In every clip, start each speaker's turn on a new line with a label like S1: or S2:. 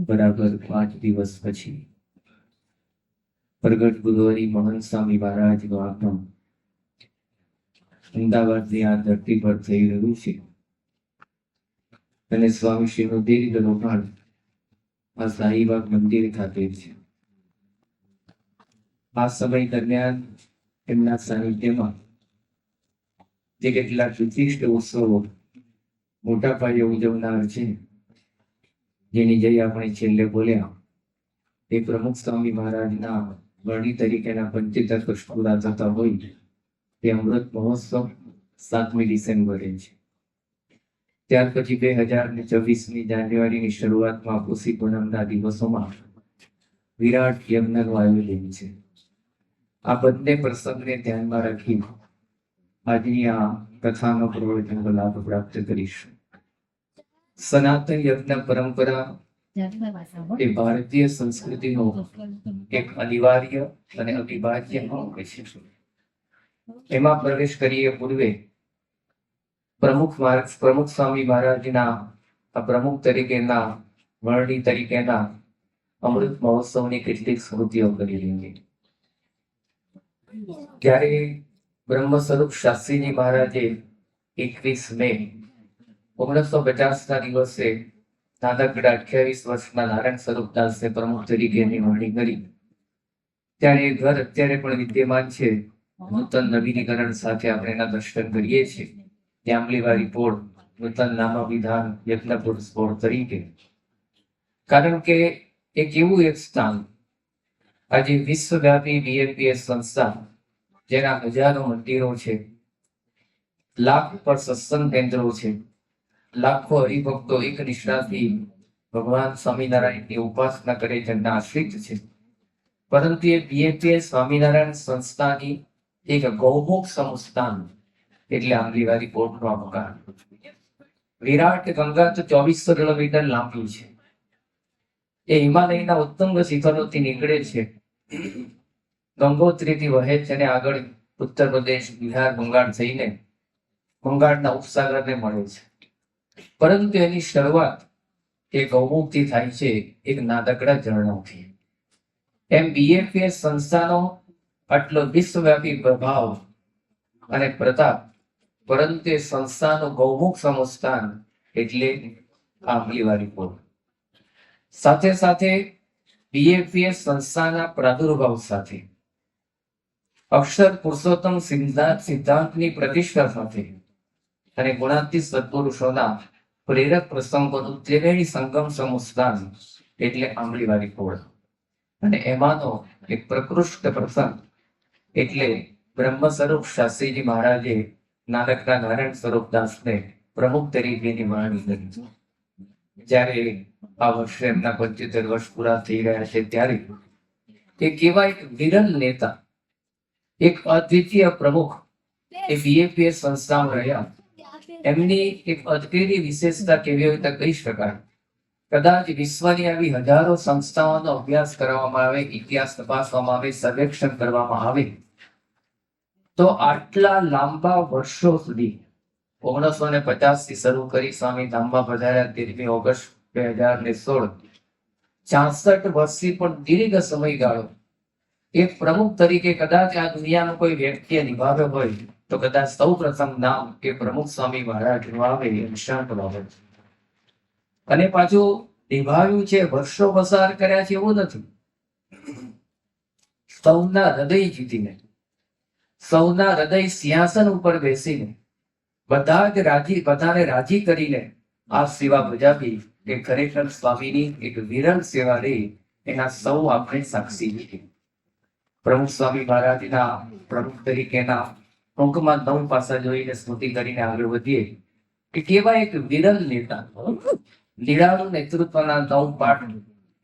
S1: બરાબર 5 દિવસ પછી પ્રગટ ગુરુવારી મહંત સ્વામી મહારાજનું આગમન અમદાવાદની આ ધરતી પર થઈ રહ્યું છે અને સ્વામીશ્રીનું દીર્ઘ રોકાણ આ શાહીબાગ મંદિર ખાતે છે. આ સમય દરમિયાન એમના સાનિધ્યમાં જે કેટલાક વિશિષ્ટ ઉત્સવો મોટા પાયે ઉજવનાર છે, જેની જઈ આપણે છેલ્લે બોલ્યા, એ પ્રમુખ સ્વામી મહારાજના વર્ણી તરીકેના 75 વર્ષ પૂરા થતા હોય તે અમૃત મહોત્સવ 7મી ડિસેમ્બરે છે. ત્યાર પછી 2024ની જાન્યુઆરીની શરૂઆતમાં પુષી પૂનમના દિવસોમાં વિરાટ યજ્ઞનું આયોજન છે. આ બંને પ્રસંગને ધ્યાનમાં રાખી આજની આ કથાનો પ્રવચનનો લાભ પ્રાપ્ત કરીશું. સનાતન યજ્ઞ પરંપરા એ ભારતીય સંસ્કૃતિનો એક અનિવાર્ય અને અવિભાજ્ય અંગ છે. એમાં પ્રવેશ કરીએ પૂર્વે પ્રમુખ સ્વામી મહારાજના આ પ્રમુખ તરીકેના વર્ણી તરીકેના અમૃત મહોત્સવની કેટલીક સ્મૃતિઓ કરી લઈએ. ત્યારે બ્રહ્મ સ્વરૂપ શાસ્ત્રીજી મહારાજે 21 મે 1950ના દિવસે નાનકડા 28 વર્ષના નારાયણ સ્વરૂપદાસને પ્રમુખ તરીકેની વરણી કરી. ત્યારે એ ઘર અત્યારે પણ વિદ્યમાન છે. નૂતન નવીનીકરણ સાથે આપણે એના દર્શન કરીએ છીએ. જાંબલીવાળી પોળ નૂતન નામ વિધાન યજ્ઞપુર સ્પોળ તરીકે. કારણ કે એક એવું એક સ્થાન આજે વિશ્વવ્યાપી બીએપીએસ સંસ્થા, જેના હજારો મંદિરો છે, લાખ પર સત્સંગ કેન્દ્રો છે, લાખો હરિભક્તો એક નિષ્ઠાથી ભગવાન સ્વામિનારાયણની ઉપાસના કરે છે, આશ્રિત છે. પરંતુ એ બીએપીએસ સ્વામિનારાયણ સંસ્થાની એક ગૌમુખ સંસ્થાન એટલે આંબલીવાળી પોળનું આ મકાન. વિરાટ ગંગા તો 2400 કિલોમીટર લાંબી છે. એ હિમાલયના ઉત્તુંગ શિખરોથી નીકળે છે, ગંગોત્રીથી વહે છે અને આગળ ઉત્તર પ્રદેશ, બિહાર, બંગાળ થઈને બંગાળના ઉપસાગરને મળે છે. પરંતુ એની શરૂઆત એ ગૌમુખથી થાય છે, એક નાનકડા ઝરણાથી. એમ બીએપીએસ સંસ્થાનો આટલો વિશ્વવ્યાપી પ્રભાવ અને પ્રતાપ, પરંતુ એ સંસ્થાનું ગૌમુખ સંસ્થાન એટલે આંબલીવાળી પોળ. સાથે સાથે બીએપીએસ સંસ્થાના પ્રાદુર્ભાવ સાથે, અક્ષર પુરુષોત્તમ સિદ્ધાંતની પ્રતિષ્ઠા સાથે અને ગુણાતીત સત્પુરુષોના પ્રેરક પ્રસંગોનું ત્રિવેણી સંગમ સંસ્થાન એટલે આંબલીવાળી પોળ. અને એમાંનો એક પ્રકૃષ્ટ પ્રસંગ એટલે બ્રહ્મ સ્વરૂપ શાસ્ત્રીજી મહારાજે નાનકડા નારાયણ સ્વરૂપદાસને પ્રમુખ તરીકેની વરણી કરી. જ્યારે આ વર્ષે એમના 75 વર્ષ પૂરા થઈ રહ્યા છે, ત્યારે એક એવા એક વિરલ નેતા, એક અદ્વિતીય પ્રમુખ એ બીએપીએસ સંસ્થામાં રહ્યા. એમની એક અદ્ભુત વિશેષતા કેવી હોય તો કહી શકાય, કદાચ વિશ્વની આવી હજારો સંસ્થાઓનો અભ્યાસ કરવામાં આવે, ઇતિહાસ તપાસવામાં આવે, સર્વેક્ષણ કરવામાં આવે, તો આટલા લાંબા વર્ષો સુધી 1950 થી શરૂ કરી સ્વામી ધામમાં પધાર્યા 13મી ઓગસ્ટ 2016, 66 વર્ષથી પણ દીર્ઘ સમયગાળો એક પ્રમુખ તરીકે કદાચ આ દુનિયાનો કોઈ વ્યક્તિએ નિભાવ્યો હોય તો કદાચ સૌ પ્રથમ નામ કે પ્રમુખ સ્વામી મહારાજનું આવે એ નિશાન બાબત. અને પાછું નિભાવ્યું છે, વર્ષો પસાર કર્યા છે એવું નથી. સૌના હૃદય જીતીને, સૌના હૃદય સિંહાસન ઉપર બેસીને, બધાને રાજી કરીને આ સેવા બજાવી એ ખરેખર સ્વામીની એક વિરલ સેવા રહી. એના સૌ આપણે સાક્ષી છીએ. પ્રમુખ સ્વામી મહારાજના પ્રમુખ તરીકેના ટૂંકમાં 9 પાસા જોઈને સ્મૃતિ કરીને આગળ વધીએ કે કેવા એક વિરલ નેતા, નિરાળુ નેતૃત્વના 9 પાઠ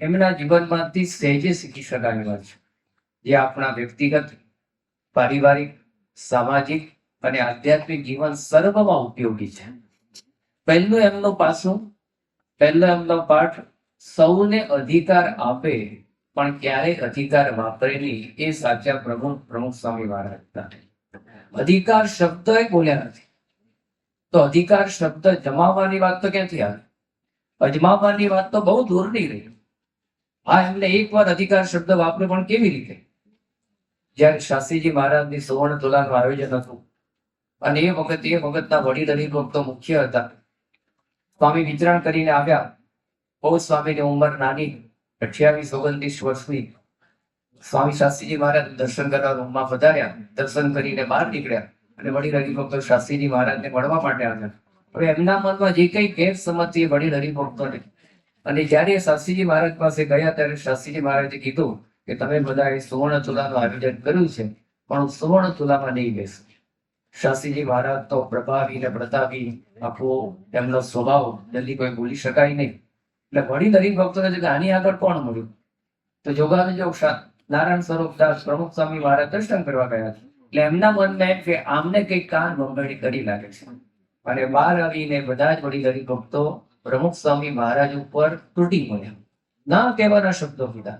S1: એમના જીવનમાંથી સહેજે શીખી શકાય એવા છે, જે આપણા વ્યક્તિગત, પારિવારિક, સામાજિક અને આધ્યાત્મિક જીવન સર્વમાં ઉપયોગી છે. પહેલો એમનો પાઠ, સૌને અધિકાર આપે પણ ક્યારેય અધિકાર વાપરે નહીં, એ સાચા પ્રમુખ સ્વામી મહારાજ હતા. અધિકાર શબ્દ એ બોલ્યા નથી, તો અધિકાર શબ્દ જમાવવાની વાત તો ક્યાંથી આવે? અજમાવવાની વાત તો બહુ દૂરની રહી. હા, એમને એક વાર અધિકાર શબ્દ વાપર્યો, પણ કેવી રીતે? જયારે શાસ્ત્રીજી મહારાજની સુવર્ણ તુલાનું આયોજન હતું અને એ વખતના વડીલ હરિભક્તો મુખ્ય હતા. સ્વામી વિતરણ કરીને આવ્યા. બહુ સ્વામીની ઉંમર નાની, 28-29 વર્ષની. સ્વામી શાસ્ત્રીજી મહારાજ દર્શન કરવા રૂમમાં પધાર્યા. દર્શન કરીને બહાર નીકળ્યા અને વડીલ હરિભક્તો શાસ્ત્રીજી મહારાજને મળવા માટે આવ્યા. હવે એમના મનમાં જે કઈ ગેરસમજ એ વડીલ હરિભક્તોને, અને જયારે શાસ્ત્રીજી મહારાજ પાસે ગયા ત્યારે શાસ્ત્રીજી મહારાજે કીધું કે તમે બધા સુવર્ણ તુલાનું આયોજન કર્યું છે, પણ હું સુવર્ણ તુલામાં નહીં બેસું. શાસ્ત્રીજી મહારાજ તો પ્રભાવી ને પ્રતાપી, આખો એમનો સ્વભાવ જલ્દી કોઈ ભૂલી શકાય નહીં. એટલે વડીલ હરિભક્તોને આની આગળ કોણ મળ્યું? તો જોગાનુજોગ નારાયણ સ્વરૂપદાસ પ્રમુખ સ્વામી મહારાજ દર્શન કરવા ગયા. એટલે એમના મનમાં એમ કે આમને કઈ કાન ભંગડી કરી લાગે છે, અને બહાર આવીને બધા જ વડીલ હરિભક્તો પ્રમુખ સ્વામી મહારાજ ઉપર તૂટી પડ્યા. ના કહેવાના શબ્દો કીધા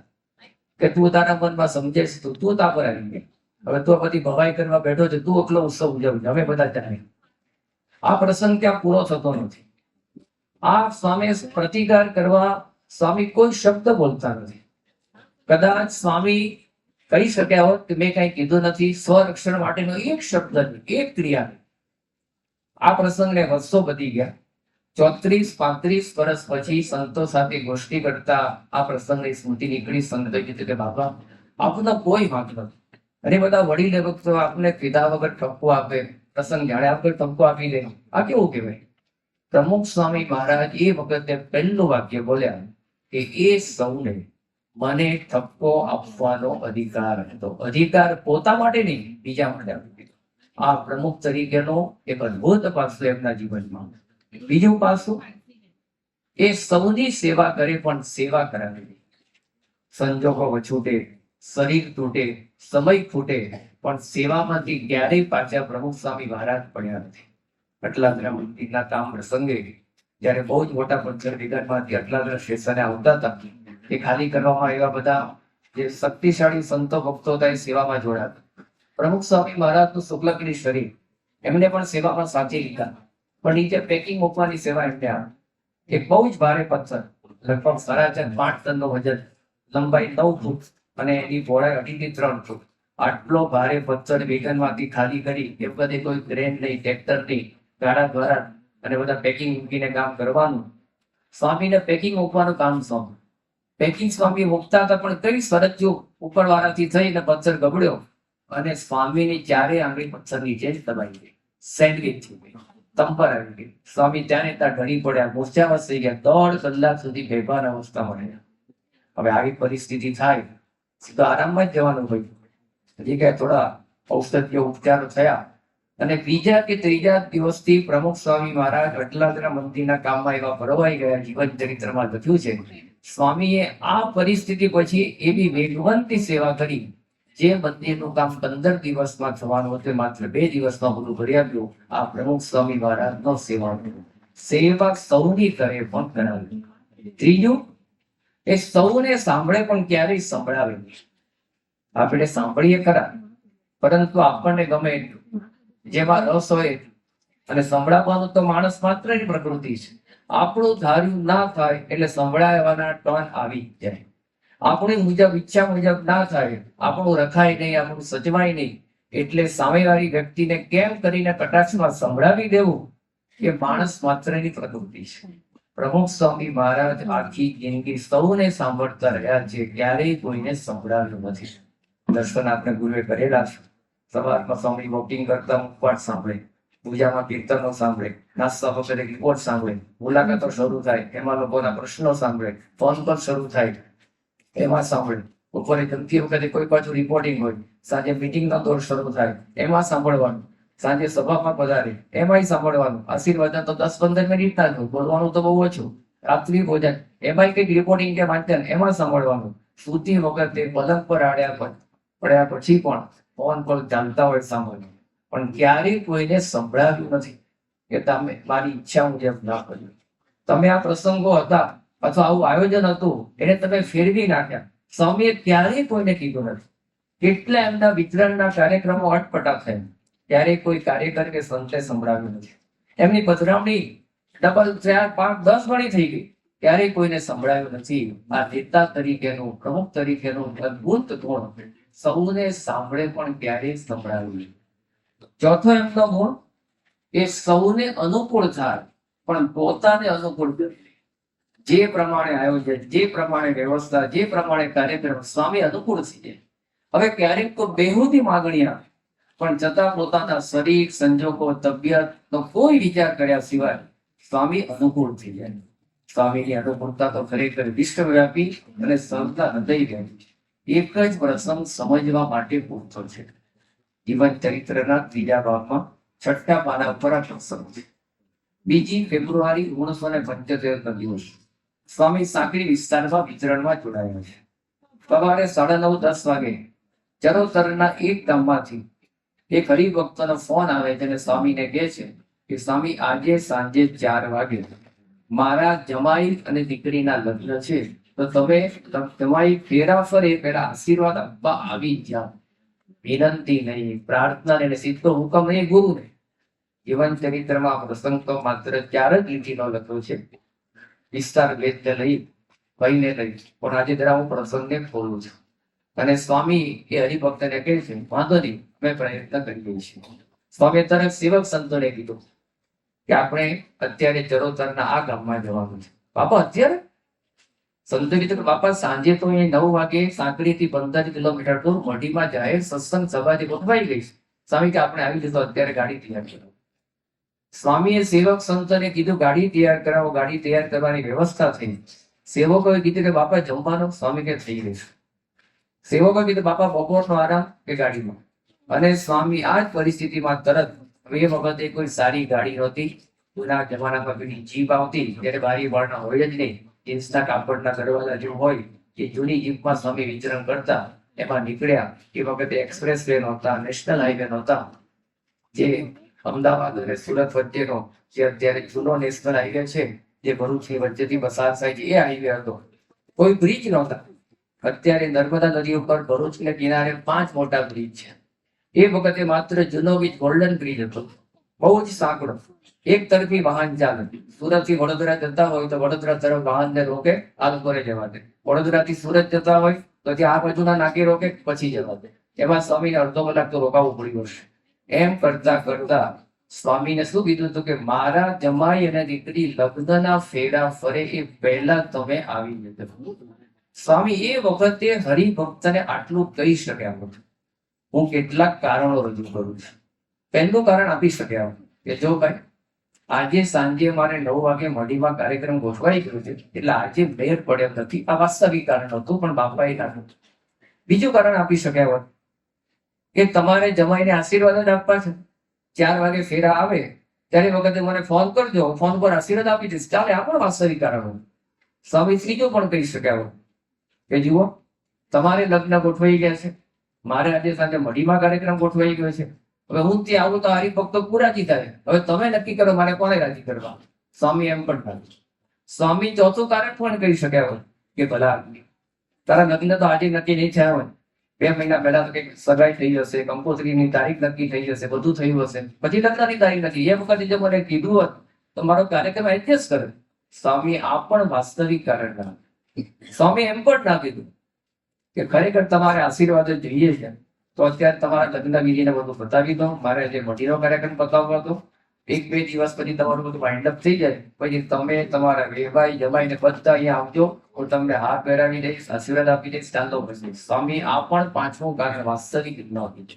S1: કે તું તારા મનમાં સમજે છે, તું તા પર આવી ગઈ. હવે તું બધી ભવાઈ કરવા બેઠો છે, તું એકલો ઉત્સવ ઉજવજે, હવે બધા ચાલે. આ પ્રસંગ ત્યાં પૂરો થતો નથી. આ સ્વામી પ્રતિકાર કરવા સ્વામી કોઈ શબ્દ બોલતા નથી. કદાચ સ્વામી કહી શક્યા હોત કે મેં કઈ કીધું નથી, સ્વરક્ષણ માટેનો એક શબ્દ નહીં, એક ક્રિયા નહીં. આ પ્રસંગને વર્ષો બધી ગયા. 34-35 વર્ષ પછી સંતો સાથે ગોષ્ઠી કરતા આ પ્રસંગની સ્મૃતિ નીકળી. સંતો કીધું કે બાબા, આપનો કોઈ વાંક નથી. અને બધા વડીલ ભક્તો આપને કીધા વગર ઠપકો આપે, પ્રસંગ જાણે આપને ઠપકો આપી દે. આ કેવું કહેવાય? પ્રમુખ સ્વામી મહારાજ એ વખતે પહેલું વાક્ય બોલ્યા કે એ સૌને મને ઠપકો આપવાનો અધિકાર હતો. અધિકાર પોતા માટે નહીં, બીજા માટે આપી દીધો. આ પ્રમુખ તરીકેનો એક અદભુત પાસું એમના જીવનમાં. બીજું પાસું, એ સૌની સેવા કરે પણ સેવા કરાવે. સંજોગો વછૂટે, શરીર તૂટે, સમય ફૂટે, પણ સેવામાંથી ક્યારેય પાછા પ્રમુખ સ્વામી મહારાજ પડ્યા નથી. અટલાદરા મંદિરના કામ પ્રસંગે જયારે બહુ જ મોટા પંચર વિગતમાંથી અટલાદરા સ્ટેશને આવતા હતા, એ ખાલી કરવામાં આવ્યા. બધા જે શક્તિશાળી સંતો ભક્તો હતા એ સેવામાં જોડાયા. પ્રમુખ સ્વામી મહારાજનું શુક્લગીરી શરીર એમને પણ સેવામાં સાચી લીધા, પણ નીચે પેકિંગ મૂકવાની સેવા એમને આવી. એક બહુ જ ભારે પથ્થર, લગભગ 4.5 ટનનો વજન, લંબાઈ 9 ફૂટ અને એની પહોળાઈ 2.5 થી 3 ફૂટ. આટલો ભારે પથ્થર વેગનમાંથી ખાલી કરી, એ બધે કોઈ ક્રેન નહીં, ટ્રેક્ટર નહીં, ગાડા દ્વારા અને બધા પેકિંગ મૂકીને કામ કરવાનું. સ્વામીને પેકિંગ મૂકવાનું કામ સોંપ્યું. પેકિંગ સ્વામી મૂકતા હતા, પણ કઈ સરજો ઉપરવાળાથી થઈને પથ્થર ગબડ્યો અને સ્વામીની ચારે આંગળી પથ્થર નીચે જ દબાઈ ગઈ, સેન્ડવિચ થઈ ગઈ, તંપર આવી ગઈ. સ્વામી ત્યાં ત્યાં ઢળી પડ્યા, મૂર્છાવશ થઈ ગયા. 1.5 કલાક સુધી બેભાન અવસ્થામાં રહ્યા. હવે આવી પરિસ્થિતિ થાય તો આરામમાં જ જવાનું હોય. હજી કે થોડા ઔષધીય ઉપચારો થયા અને બીજા કે ત્રીજા દિવસથી પ્રમુખ સ્વામી મહારાજ અટલાદરા મંદિરના કામમાં એવા ભરવાઈ ગયા. જીવન ચરિત્રમાં લખ્યું છે, સ્વામીએ આ પરિસ્થિતિ પછી એવી વેગવંતી સેવા કરી, જે મંદિરનું કામ 15 દિવસમાં થવાનું હતું માત્ર 2 દિવસમાં પૂરું કરી આપ્યું. આ પ્રમુખ સ્વામી મહારાજનો સેવા સૌની કરે પણ કરાવી. ત્રીજું, એ સૌને સાંભળે પણ ક્યારેય સંભળાવે નહીં. આપણે સાંભળીએ ખરા, પરંતુ આપણને ગમે એટલું, જેમાં રસ હોય, અને સંભળાવવાનું તો માણસ માત્રની પ્રકૃતિ છે. આપણું ધાર્યું ના થાય એટલે સંભળાવવાના ટર્ન આવી જાય. આપણી મુજબ ઈચ્છા મુજબ ના થાય, આપણું રખાય નહીં, આપણું સચવાય નહીં, એટલે સામેવાળી વ્યક્તિને કેમ કરીને કટાક્ષમાં સંભળાવી દેવું, એ માણસ માત્રની પ્રકૃતિ છે. પ્રમુખ સ્વામી મહારાજ આખી જિંદગી સૌને સાંભળતા રહ્યા છે, ક્યારેય કોઈને સંભળાવ્યું નથી. દર્શન આપણે ગુરુએ કરેલા છે. સવારમાં સ્વામી વોકિંગ કરતા મુખપાઠ સાંભળે, પૂજામાં કીર્તનો સાંભળે, નાસ્તા વખતે રિપોર્ટ સાંભળે, મુલાકાતો શરૂ થાય એમાં લોકોના પ્રશ્નો સાંભળે, ફોન કોલ શરૂ થાય એમાં સાંભળે, બપોરે જમતી વખતે કોઈ પાછું રિપોર્ટિંગ હોય, સાંજે મીટિંગનો દોર શરૂ થાય એમાં સાંભળવાનું, સાંજે સભામાં પધારે એમાંય સાંભળવાનું, આશીર્વાદ તો 10-15 મિનિટ ના જ, બોલવાનું તો બહુ ઓછું, રાત્રિ ભોજન એમાંય કઈક રિપોર્ટિંગ કે વાંચન એમાં સાંભળવાનું, સૂતી વખતે પલંગ પર પડ્યા પછી પણ ફોન કોલ ચાલતા હોય સાંભળવાનું, પણ ક્યારેય કોઈને સંભળાવ્યું નથી કે તમે મારી ઈચ્છા મુજબ ના કર્યું. તમે આ પ્રસંગો હતા અથવા આવું આયોજન હતું એને તમે ફેરવી નાખ્યા. સ્વામીએ ક્યારેય કોઈને કીધું નથી. કેટલા એમના વિતરણના કાર્યક્રમો અટપટા થયા, ત્યારે કોઈ કાર્યકર કે સંતે સંભળાવ્યું નથી. એમની પધરામણી ડબલ 4, 5, 10 ગણી થઈ ગઈ. ક્યારેય કોઈને સંભળાયું નથી. આ નેતા તરીકેનું, પ્રમુખ તરીકેનું અદભુત ગુણ સૌને સાંભળે પણ ક્યારેય સંભળાયું નહીં. ચોથો એમનો ગુણ એ સૌને અનુકૂળ થાય પણ પોતાને અનુકૂળ કરે. જે પ્રમાણે આયોજન, જે પ્રમાણે વ્યવસ્થા, જે પ્રમાણે કાર્યક્રમ સ્વામી અનુકૂળ થઈ જાય. હવે ક્યારેક તો બેહુદી માગણી આવે પણ છતાં પોતાના શરીર, સંજોગો, તબિયતનો કોઈ વિચાર કર્યા સિવાય સ્વામી અનુકૂળ થઈ જાય. સ્વામીની અનુકૂળતા તો ખરેખર વિશ્વવ્યાપી અને સૌના હૃદયવ્યાપી છે. એક જ પ્રસંગ સમજવા માટે પૂરતો છે. જીવન ચરિત્રના 3જા ભાગમાં 6ઠા પાના ઉપર આ પ્રસંગ છે. 2 ફેબ્રુઆરી 1975 દિવસ સ્વામી સાંકળી વિસ્તારમાં વિચરણમાં જોડાયા છે. સવારે 9:30-10 વાગે ચરોતરના એક ગામમાંથી એક હરિભક્તનો ફોન આવે છે અને સ્વામીને કહે છે કે સ્વામી આજે સાંજે 4 વાગે મારા જમાઈ અને દીકરીના લગ્ન છે, તો તમે જમાઈ ફેરા ફરે પેલા આશીર્વાદ આપવા આવી જાઓ. વિનંતી નહીં, પ્રાર્થના નહીં, સીધો હુકમ નહીં, ગુરુ નહીં. જીવન ચરિત્રમાં પ્રસંગ તો માત્ર 4 જ લીટીનો લખ્યો છે. વિસ્તાર વેદને લઈ, ભાઈને લઈ, પણ આજે જરા હું પ્રસંગને ખોલું છું. અને સ્વામી એ હરિભક્તને કહે છે, વાંધો નહીં, અમે પ્રયત્ન કરીએ છીએ. સ્વામી તરફ સેવક સંતોને કીધું કે આપણે અત્યારે ચરોતરના આ ગામમાં જવાનું છે. બાપા અત્યારે? સંતો કીધું કે બાપા સાંજે તો અહીં 9 વાગે સાંકળીથી 15 કિલોમીટર દૂર મઢીમાં જાહેર સત્સંગ સભાથી ગોઠવાઈ ગઈ છે. સ્વામી કે આપણે આવી જતો અત્યારે ગાડી તૈયાર કરો. સ્વામીએ સેવક સંતોને કીધું ગાડી તૈયાર કરાવો. ગાડી તૈયાર કરવાની વ્યવસ્થા થઈ. સેવકોએ કીધું કે બાપા જમવાનું? સ્વામી કે થઈ ગઈ. સેવકોએ કીધું બાપા બપોરનો આરામ કે ગાડીમાં? અને સ્વામી આ જ પરિસ્થિતિમાં તરત, એ વખતે કોઈ સારી ગાડી નહોતી, જૂના જમાનામાં પેલી જીપ આવતી ત્યારે બારી બારણા હોય જ નહીં, જીન્સના કાપડના દરવાજા જેવું હોય, એ જૂની જીપમાં સ્વામી વિચરણ કરતા. એમાં નીકળ્યા. એ વખતે એક્સપ્રેસ વે નહોતા, નેશનલ હાઈવે નહોતા. જે અમદાવાદ અને સુરત વચ્ચેનો જે અત્યારે જૂનો નેશનલ હાઈવે છે, જે ભરૂચની વચ્ચેથી પસાર થાય છે, એ હાઈવે હતો. કોઈ બ્રિજ નહોતા. અત્યારે નર્મદા નદી ઉપર ભરૂચને કિનારે 5 મોટા બ્રિજ છે. એ વખતે માત્ર જૂનો બ્રિજ ગોલ્ડન બ્રિજ હતો, બહુ જ સાંકડો, એક તરફી વાહન ચાલે. સુરત થી વડોદરા જતા હોય તો વડોદરા તરફ વાહનને રોકે, આ લોકોને જવા દે. વડોદરા થી સુરત જતા હોય તો ત્યાં આ બાજુના નાકે રોકે, પછી જવા દે. એમાં સ્વામીને અડધો કલાક તો રોકાવું પડ્યું હશે. એમ કરતા કરતા સ્વામીને શું કીધું હતું કે મારા જમાઈ અને દીકરી લગ્નના ફેરા ફરે એ પહેલા તમે આવી જજો. સ્વામી એ વખતે હરિભક્તને આટલું કહી શક્યા નથી. હું કેટલાક કારણો રજૂ કરું છું. પહેલું કારણ આપી શક્યા કે જો ભાઈ આજે સાંજે મારે 9 વાગે મઢીમાં કાર્યક્રમ ગોઠવાઈ ગયો છે, એટલે આજે મેળ પડ્યો નથી. આ વાસ્તવિક કારણ હતું, પણ બાપાએ ના હતું. બીજું કારણ આપી શક્યા હોત કે તમારે જમાઈને આશીર્વાદ જ આપવા છે. 4 વાગે ફેરા આવે ત્યારે વખતે મને ફોન કરજો, ફોન પર આશીર્વાદ આપી દઈશ, ચાલે. આ પણ વાસ્તવિક કારણ હોય. સ્વામી ત્રીજું પણ કહી શક્યા હોય કે જુઓ તમારે લગ્ન ગોઠવાઈ ગયા છે, મારે આજે સાંજે મઢીમાં કાર્યક્રમ ગોઠવાઈ ગયો છે, હવે હું ત્યાં આવું તો હરિભક્તો પૂરા થાય, હવે તમે નક્કી કરો મારે કોને રાજી કરવા. સ્વામી એમ પણ ના. સ્વામી ચોથું કારણ પણ કહી શક્યા હોય કે ભલા તારા લગ્ન તો આજે નક્કી નહીં થયા હોય, 2 મહિના પહેલા તો કઈક સગાઈ થઈ જશે, કંકોત્રીની તારીખ નક્કી થઈ જશે, બધું થયું હશે, પછી લગ્નની તારીખ નથી. એ વખતે જો મને કીધું હોત તો મારો કાર્યક્રમ એડજસ્ટ કરે. સ્વામી આ પણ વાસ્તવિક કારણ ના. સ્વામી એમ પણ ના કીધું કે ખરેખર તમારે આશીર્વાદ જોઈએ છે તો અત્યારે તમારા લગ્ન વિધિને બધું બતાવી દો, મારે જે મઢીનો કાર્યક્રમ બતાવવો હતો, 1-2 દિવસ પછી તમારું બધું વાઇન્ડ અપ થઈ જાય, પછી તમે તમારા વેવાઈ જમાઈને બધા અહીંયા આવજો, હું તમને હાથ પહેરાવી દઈશ, આશીર્વાદ આપી દઈશ, ચાંદો પછી. સ્વામી આ પણ 5મું કારણ વાસ્તવિક નહોતું.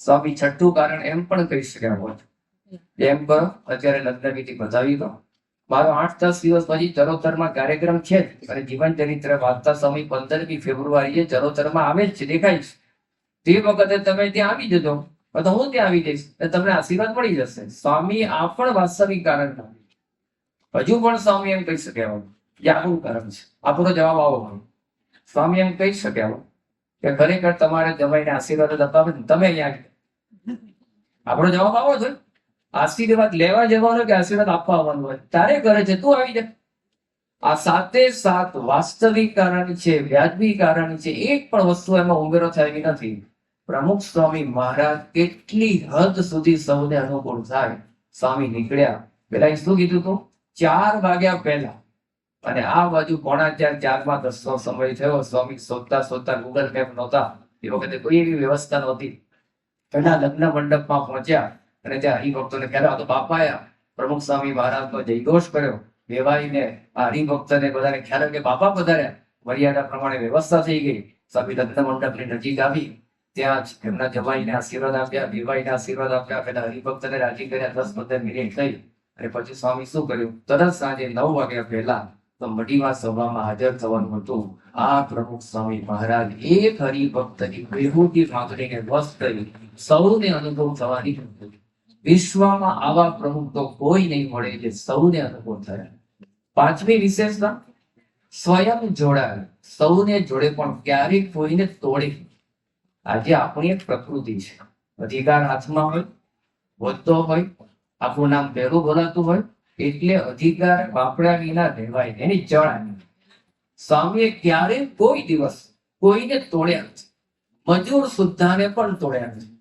S1: સ્વામી 6ઠું કારણ એમ પણ કહી શક્યા હોત, એમ કરો અત્યારે લગ્ન વિધિ બતાવી દો, મારો 8-10 દિવસ પછી ચરોતરમાં કાર્યક્રમ છે જ, અને જીવન ચરિત્ર વાંચતા સમય 15મી ફેબ્રુઆરીએ ચરોતરમાં આવે જ છે, દેખાય છે. તે વખતે તમે ત્યાં આવી જજો, તો હું ત્યાં આવી જઈશ, તમને આશીર્વાદ મળી જશે. સ્વામી આ પણ વાસ્તવિક કારણ નથી. હજુ પણ સ્વામી એમ કહી શક્યા કે આપણું કારણ છે, આપણો જવાબ આવો હોય. સ્વામી એમ કહી શક્યા કે ખરેખર તમારે જમાઈને આશીર્વાદ અપાવે, તમે અહીંયા આપણો જવાબ આવો છે. આશીર્વાદ લેવા જવાનો કે આશીર્વાદ આપવા આવવાનું હોય, તારે કરે છે, તું આવી જા. આ 7 વાસ્તવિક કારણ છે, વ્યાજબી કારણ છે. એક પણ વસ્તુ એમાં ઉમેરો થયેલી નથી. પ્રમુખ સ્વામી મહારાજ કેટલી હદ સુધી સૌને અનુકૂળ થાય. સ્વામી નીકળ્યા પેલા શું કીધું હતું, 4 વાગ્યા પહેલા અને આ બાજુ 3:45 10નો સમય થયો. સ્વામી શોધતા ગૂગલ મેપ નહોતા, એ વખતે કોઈ એવી વ્યવસ્થા નહોતી. પેલા લગ્ન મંડપમાં પહોંચ્યા અને ત્યાં હરિભક્તોને ખ્યાલ આ તો બાપા આયા. પ્રમુખ સ્વામી મહારાજનો જયઘોષ કર્યો. વેવાઈને આ હરિભક્તને બધાને ખ્યાલ આવ્યો કે બાપા પધાર્યા. મર્યાદા પ્રમાણે વ્યવસ્થા થઈ ગઈ. સ્વામી લગ્ન મંડપની નજીક આવી, ત્યાં જ એમના જમાઈને આશીર્વાદ આપ્યા, વેવાઈને આશીર્વાદ આપ્યા. પેલા હરિભક્તને રાજી કર્યા. 10-15 મિનિટ થઈ અને પછી સ્વામી શું કર્યું, તરત સાંજે 9 વાગ્યા પહેલા તો મઢીમાં સભામાં હાજર થવાનું હતું. આ પ્રમુખ સ્વામી મહારાજ એક હરિભક્તની વિભૂતિ માંગણીને વશ કરી સૌને અનુભવ થવાની હતી. વિશ્વમાં આવા પ્રમુખ તો કોઈ નહીં મળે જે સૌને અનુભવ થયા. પાંચમી વિશેષતા, સ્વયં જોડાય, સૌને જોડે પણ ક્યારેક કોઈને તોડે. આજે આપણી એક પ્રકૃતિ છે, અધિકાર હાથમાં હોય, હોદ્દો હોય, આપણું નામ પહેલું બોલાતું હોય એટલે અધિકાર વાપર્યા વિના રહેવાય, એની ચડાય. સ્વામીએ ક્યારે કોઈ દિવસ કોઈને તોડ્યા નથી, મજૂર સુદ્ધાને પણ તોડ્યા નથી.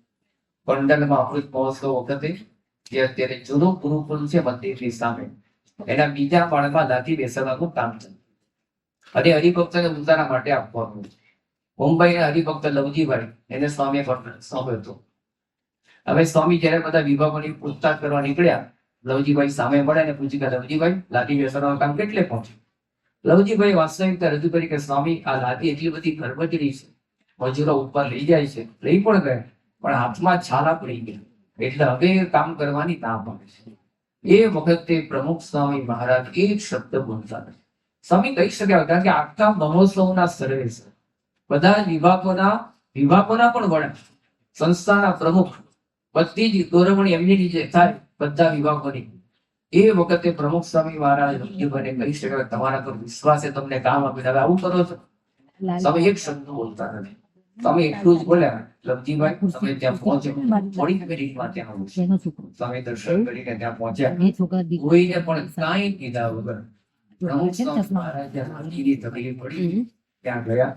S1: ગોંડલમાં અમૃત મહોત્સવ વખતે જે અત્યારે જૂનું ગુરુકુળ છે મંદિરની સામે, એના બીજા માળમાં લાદી બેસાડવાનું કામ છે અને હરિભક્તને ઉતારા માટે આપવાનું. મુંબઈના હરિભક્ત લવજીભાઈ, એને સ્વામીએ સોંપ્યો હતો. હવે સ્વામી જયારે બધા વિભાગોની પૂછતાછ કરવા નીકળ્યા, લવજીભાઈ સામે મળે ને પૂછ્યું કે લવજીભાઈ, લાદી બેસાડવાનું કામ કેટલે પહોંચ્યું? લવજીભાઈ વાસ્તવિકતા રજૂ કરી કે સ્વામી, આ લાદી એટલી બધી ખરબચડી છે, મજૂરો ઉપર લઈ જાય છે, લઈ પણ ગયા પણ હાથમાં છાલા પડી ગયા, એટલે હવે કામ કરવાની ના પાડે છે. એ વખતે પ્રમુખ સ્વામી મહારાજ એક શબ્દ બોલતા નથી. સ્વામી કહી શક્યા કારણ કે આખા મહોત્સવના સર્વે છે, બધા વિભાગોના પણ વડા, સંસ્થાના પ્રમુખ, બધી જ દોરવણી એમની નીચે થાય બધા વિભાગોની. એ વખતે પ્રમુખ સ્વામી મહારાજ લવજીભાઈને કહી શક્યા તમારા પર વિશ્વાસે તમને કામ આપ્યું, હવે આવું કરો છો? સ્વામી એક શબ્દ બોલતા નથી. તમે એટલું જ બોલ્યા, લવજીભાઈ તમે ત્યાં પહોંચ્યો, થોડીક મિનિટમાં ત્યાં આવું છું. તમે દર્શન કરીને ત્યાં પહોંચ્યા, કોઈને પણ કાંઈ કીધા વગર પ્રમુખ સ્વામી મહારાજ લાદીની તકલીફ પડી, ત્યાં ગયા.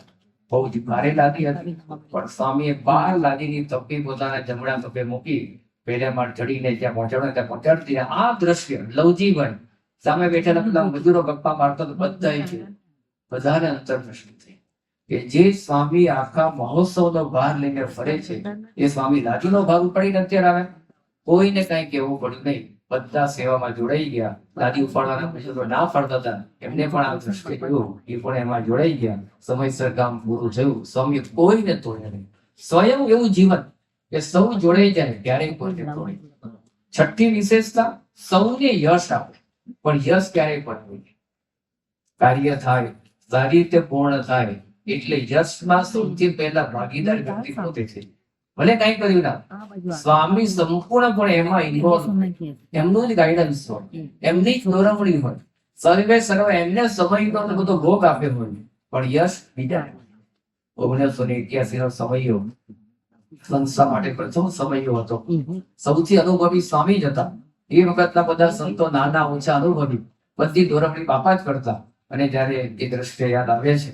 S1: બહુ જ ભારે લાદી હતી પણ સ્વામીએ 12 લાદીની તપી પોતાના જમણા તપે મૂકી પહેલા માળ ચડીને ત્યાં પહોંચાડો, ત્યાં પહોંચાડતી. આ દ્રશ્ય લવજીભાઈ સામે બેઠેલા બધા મજૂરો ગપ્પા મારતો બધાને અંતર પ્રશ્ન થઈ કે જે સ્વામી આખા મહોત્સવનો ભાર લઈને ફરે છે એ સ્વામી લાદીનો ભાર ઉપાડીને અત્યારે આવે. કોઈને કઈ કહેવું પડ્યું નહીં, બધા સેવામાં જોડાઈ ગયા. લાદી ઉપાડવાના મજૂરો ના પાડતા હતા, એમને પણ આ દ્રશ્ય કહ્યું, એ પણ એમાં જોડાઈ ગયા. સમયસર કામ પૂરું થયું. સ્વામી કોઈને તોડે નહીં. સ્વયં એવું જીવન કે સૌ જોડાઈ જાય, ક્યારેય કોઈને તોડે. છઠ્ઠી વિશેષતા, સૌને યશ આપે પણ યશ ક્યારેય પણ નહીં. કાર્ય થાય, સારી રીતે પૂર્ણ થાય એટલે યશમાં સૌથી પહેલા ભાગીદાર વ્યક્તિ પોતે છે. ભલે કઈ કર્યું ના, સ્વામી સંપૂર્ણપણે એમાં ઇન્વોલ્વ, એમનું જ ગાઈડન્સ હોય, એમની જ દોરવણી હોય, સર્વે એમને સમયનો બધો ભોગ આપ્યો હોય પણ યશ બીજા. 1981 નો સમયો સંસ્થા માટે પ્રથમ સમયો હતો. સૌથી અનુભવી સ્વામી જ હતા. એ વખતના બધા સંતો નાના ઓછા અનુભવી, બધી દોરવણી બાપા જ કરતા. અને જયારે એ દ્રશ્ય યાદ આવે છે,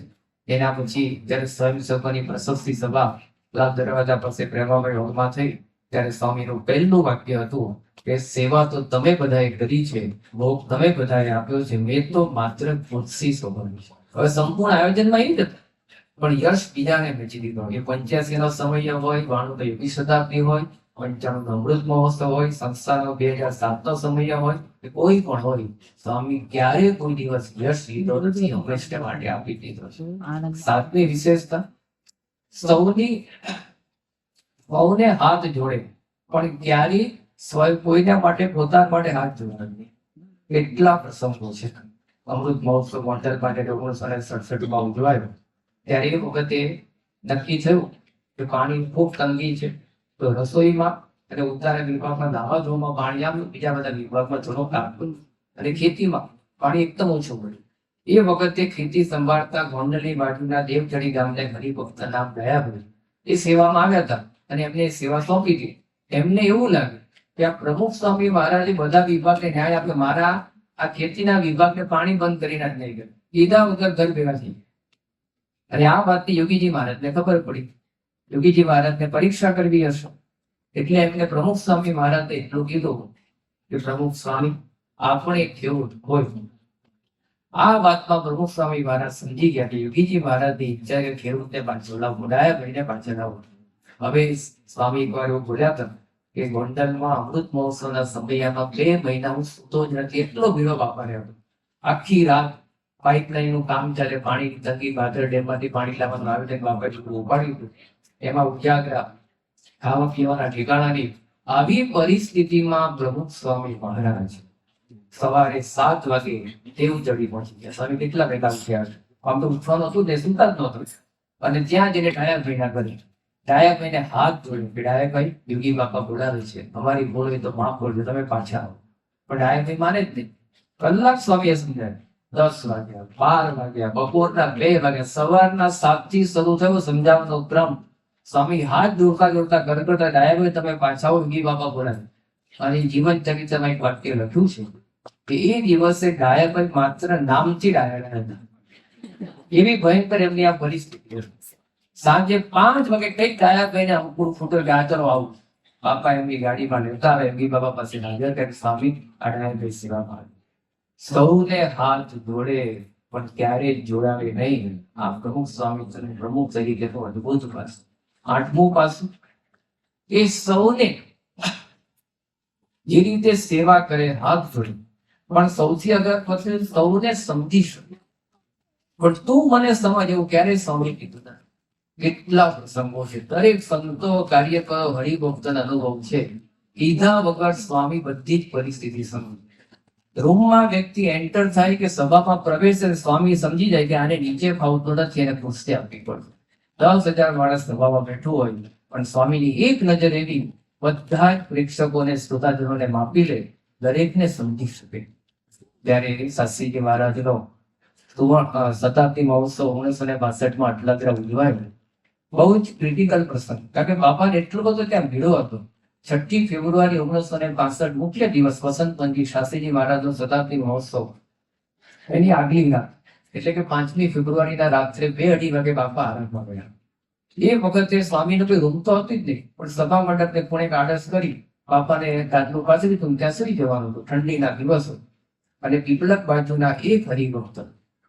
S1: એના પછી જયારે સ્વયંસેવકોની પ્રશસ્તિ સભા લાલ દરવાજા પાસે પ્રેમાભાઈ હોલમાં થઈ ત્યારે સ્વામીનું પહેલું વાક્ય હતું કે સેવા તો તમે બધાએ કરી છે, ભોગ તમે બધાએ આપ્યો છે, મેં તો માત્ર ખુશી સોંપવી છે. હવે સંપૂર્ણ આયોજનમાં એ જ પણ યશ બીજાને વેચી દીધો. એ 85 નો સમય હોય, 92 તો શતાબ્દી હોય, 95 નો અમૃત મહોત્સવ હોય, સંસ્થાનો 2007 નો સમય હોય, કોઈ પણ હોય, સ્વામી ક્યારે કોઈ દિવસ યશ લીધો નથી, હંમેશા માટે આપી દીધો છે. સાતમી વિશેષતા, સૌને હાથ જોડે પણ ક્યારેય કોઈના માટે પોતાના માટે હાથ જોડે નહીં. કેટલા પ્રસંગો છે. અમૃત મહોત્સવ ગોંડલ માટે 1967 ઉજવાયો ત્યારે એ વખતે નક્કી થયું કે પાણી ખૂબ તંગી છે, તો રસોઈમાં અને ઉત્તર વિભાગમાં નાવા ધોવામાં પાણી આવ્યું, બીજા બધા વિભાગમાં થોડો કામ કર્યું અને ખેતીમાં પાણી એકદમ ઓછું મળ્યું. એ વખતે ખેતી સંભાળતા ગોંડલની બાજુના દેવચડી ગામને હરિભક્ત નામ દયાભાઈ એ સેવામાં આવ્યા હતા અને એમને સેવા સોંપી હતી. એમને એવું લાગ્યું કે આ પ્રમુખ સ્વામી મહારાજે બધા વિભાગને ન્યાય આપ્યો, મારા આ ખેતીના વિભાગને પાણી બંધ કરીને જ નહીં ગયું, કીધા વગર ઘર ભેગા થઈ. અને આ વાતની યોગીજી મહારાજને ખબર પડી. યોગીજી મહારાજને પરીક્ષા કરવી હશે એટલે એમને પ્રમુખ સ્વામી મહારાજે એટલું કીધું કે પ્રમુખ સ્વામી આપણે કેવું હોય, આ વાતમાં પ્રમુખ સ્વામી મહારાજ સમજી ગયા કે યોગીજી મહારાજની ઈચ્છા કે ખેડૂતને પાછો લાવવો, ડાયાભાઈને પાછા લાવવો. હવે સ્વામી એકવાર એવું બોલ્યા હતા કે ગોંડલમાં અમૃત મહોત્સવના સમયમાં 2 મહિના હું સૂતો જ નથી, એટલો ભીડો વાપર્યો હતો. આખી રાત પાઇપલાઇન નું કામ ચાલે, પાણીની તંગી, ભાદર ડેમમાંથી પાણી લાવવાનું આવે તે બાપા ઉપાડ્યું હતું, એમાં ઉજાગરા, ખાવા પીવાના ઠેકાણાની. આવી પરિસ્થિતિમાં પ્રમુખ સ્વામી મહારાજ સવારે 7 વાગે દેવ ચડી પહોંચી ગયા. સ્વામી કેટલા વહેલા ઉઠ્યા છે? આમ તો ઉઠવાનું હતું ને, સુતા જ નહોતું. અને ત્યાં જઈને ડાયાભાઈના ઘરે ડાયાભાઈને હાથ જોડ્યો કે ડાયાભાઈ, યોગી બાપા બોલાવે છે, અમારી ભૂલ હોય તો માફ કરજો, તમે પાછા આવો. પણ ડાયાભાઈ માને જ નહીં. કલાક સ્વામીએ સમજાય, 10 વાગ્યા, 12 વાગ્યા, બપોરના 2 વાગ્યા, સવારના 7 થી શરૂ થયો સમજાવવાનો ક્રમ. સ્વામી હાથ જોડતા જોડતા ગરગરતા, ડાયાભાઈ તમે પાછા આવો, યોગી બાપા બોલાવે. અને જીવન ચરિત્રમાં એક વાક્ય લખ્યું છે કે એ દિવસે ડાયાભાઈ માત્ર નામથી ડાયા હતા. એવી ભયંકર એમની આ પરિસ્થિતિ હતી. સાંજે 5 વાગે કઈક ડાયાભાઈને અંકુર ફૂટો કે આ ચલો આવું. બાપા એમની ગાડીમાં લેતા આવે, યોગી બાપા પાસે હાજર કરે, સ્વામી આ ડાયાભાઈ સેવામાં આવે. સૌને હાથ જોડે પણ ક્યારેય જોડાવે નહીં. આ પ્રમુખ સ્વામી પ્રમુખ તરીકેનું અદભુત પાસું. 8મું પાસું, એ સૌને જે રીતે સેવા કરે, હાથ જોડે, પણ સૌથી અગત્યનું સૌને સમજી શકે. પણ તું મને સમજ, એવું ક્યારેય સાંભળી કીધું નથી. કેટલા પ્રસંગો છે, દરેક સંતો, કાર્યકરો, હરિભક્તનો અનુભવ છે. કીધા વગર સ્વામી બધી જ પરિસ્થિતિ સમજે. રૂમમાં વ્યક્તિ એન્ટર થાય કે સભામાં પ્રવેશે, સ્વામી સમજી જાય કે આને નીચે ફાવતું નથી, એને કુસ્તી આપવી પડશે. 10,000 માણસ સભામાં બેઠું હોય, પણ સ્વામીની એક નજર એવી બધા જ પ્રેક્ષકોને, શ્રોતાજનોને માપી લે, દરેકને સમજી શકે. ત્યારે શાસ્ત્રીજી મહારાજનો શતાબ્દી મહોત્સવ 1962 અટલાદરા ઉજવાયો. બહુ જ ક્રિટિકલ પ્રસંગ, કારણ કે બાપાને એટલો બધો ત્યાં ભીડો હતો. 6 ફેબ્રુઆરી 1965 મુખ્ય દિવસ, વસંત પંચમી, શાસ્ત્રીજી મહારાજનો શતાબ્દી મહોત્સવ. એની આગલી રાત એટલે કે 5મી ફેબ્રુઆરીના રાત્રે 2-2:30 વાગે બાપા આરંભમાં ગયા. એ વખતે સ્વામીને કોઈ રૂમ તો હતી જ નહીં, પણ સભા મંડપને કોણે આડસ કરી બાપાને ગાદલું પાછી દીધું, ત્યાં સુઈ જવાનું હતું. ઠંડીના દિવસો. અને પીપલક બાજુના એક હરિભક્ત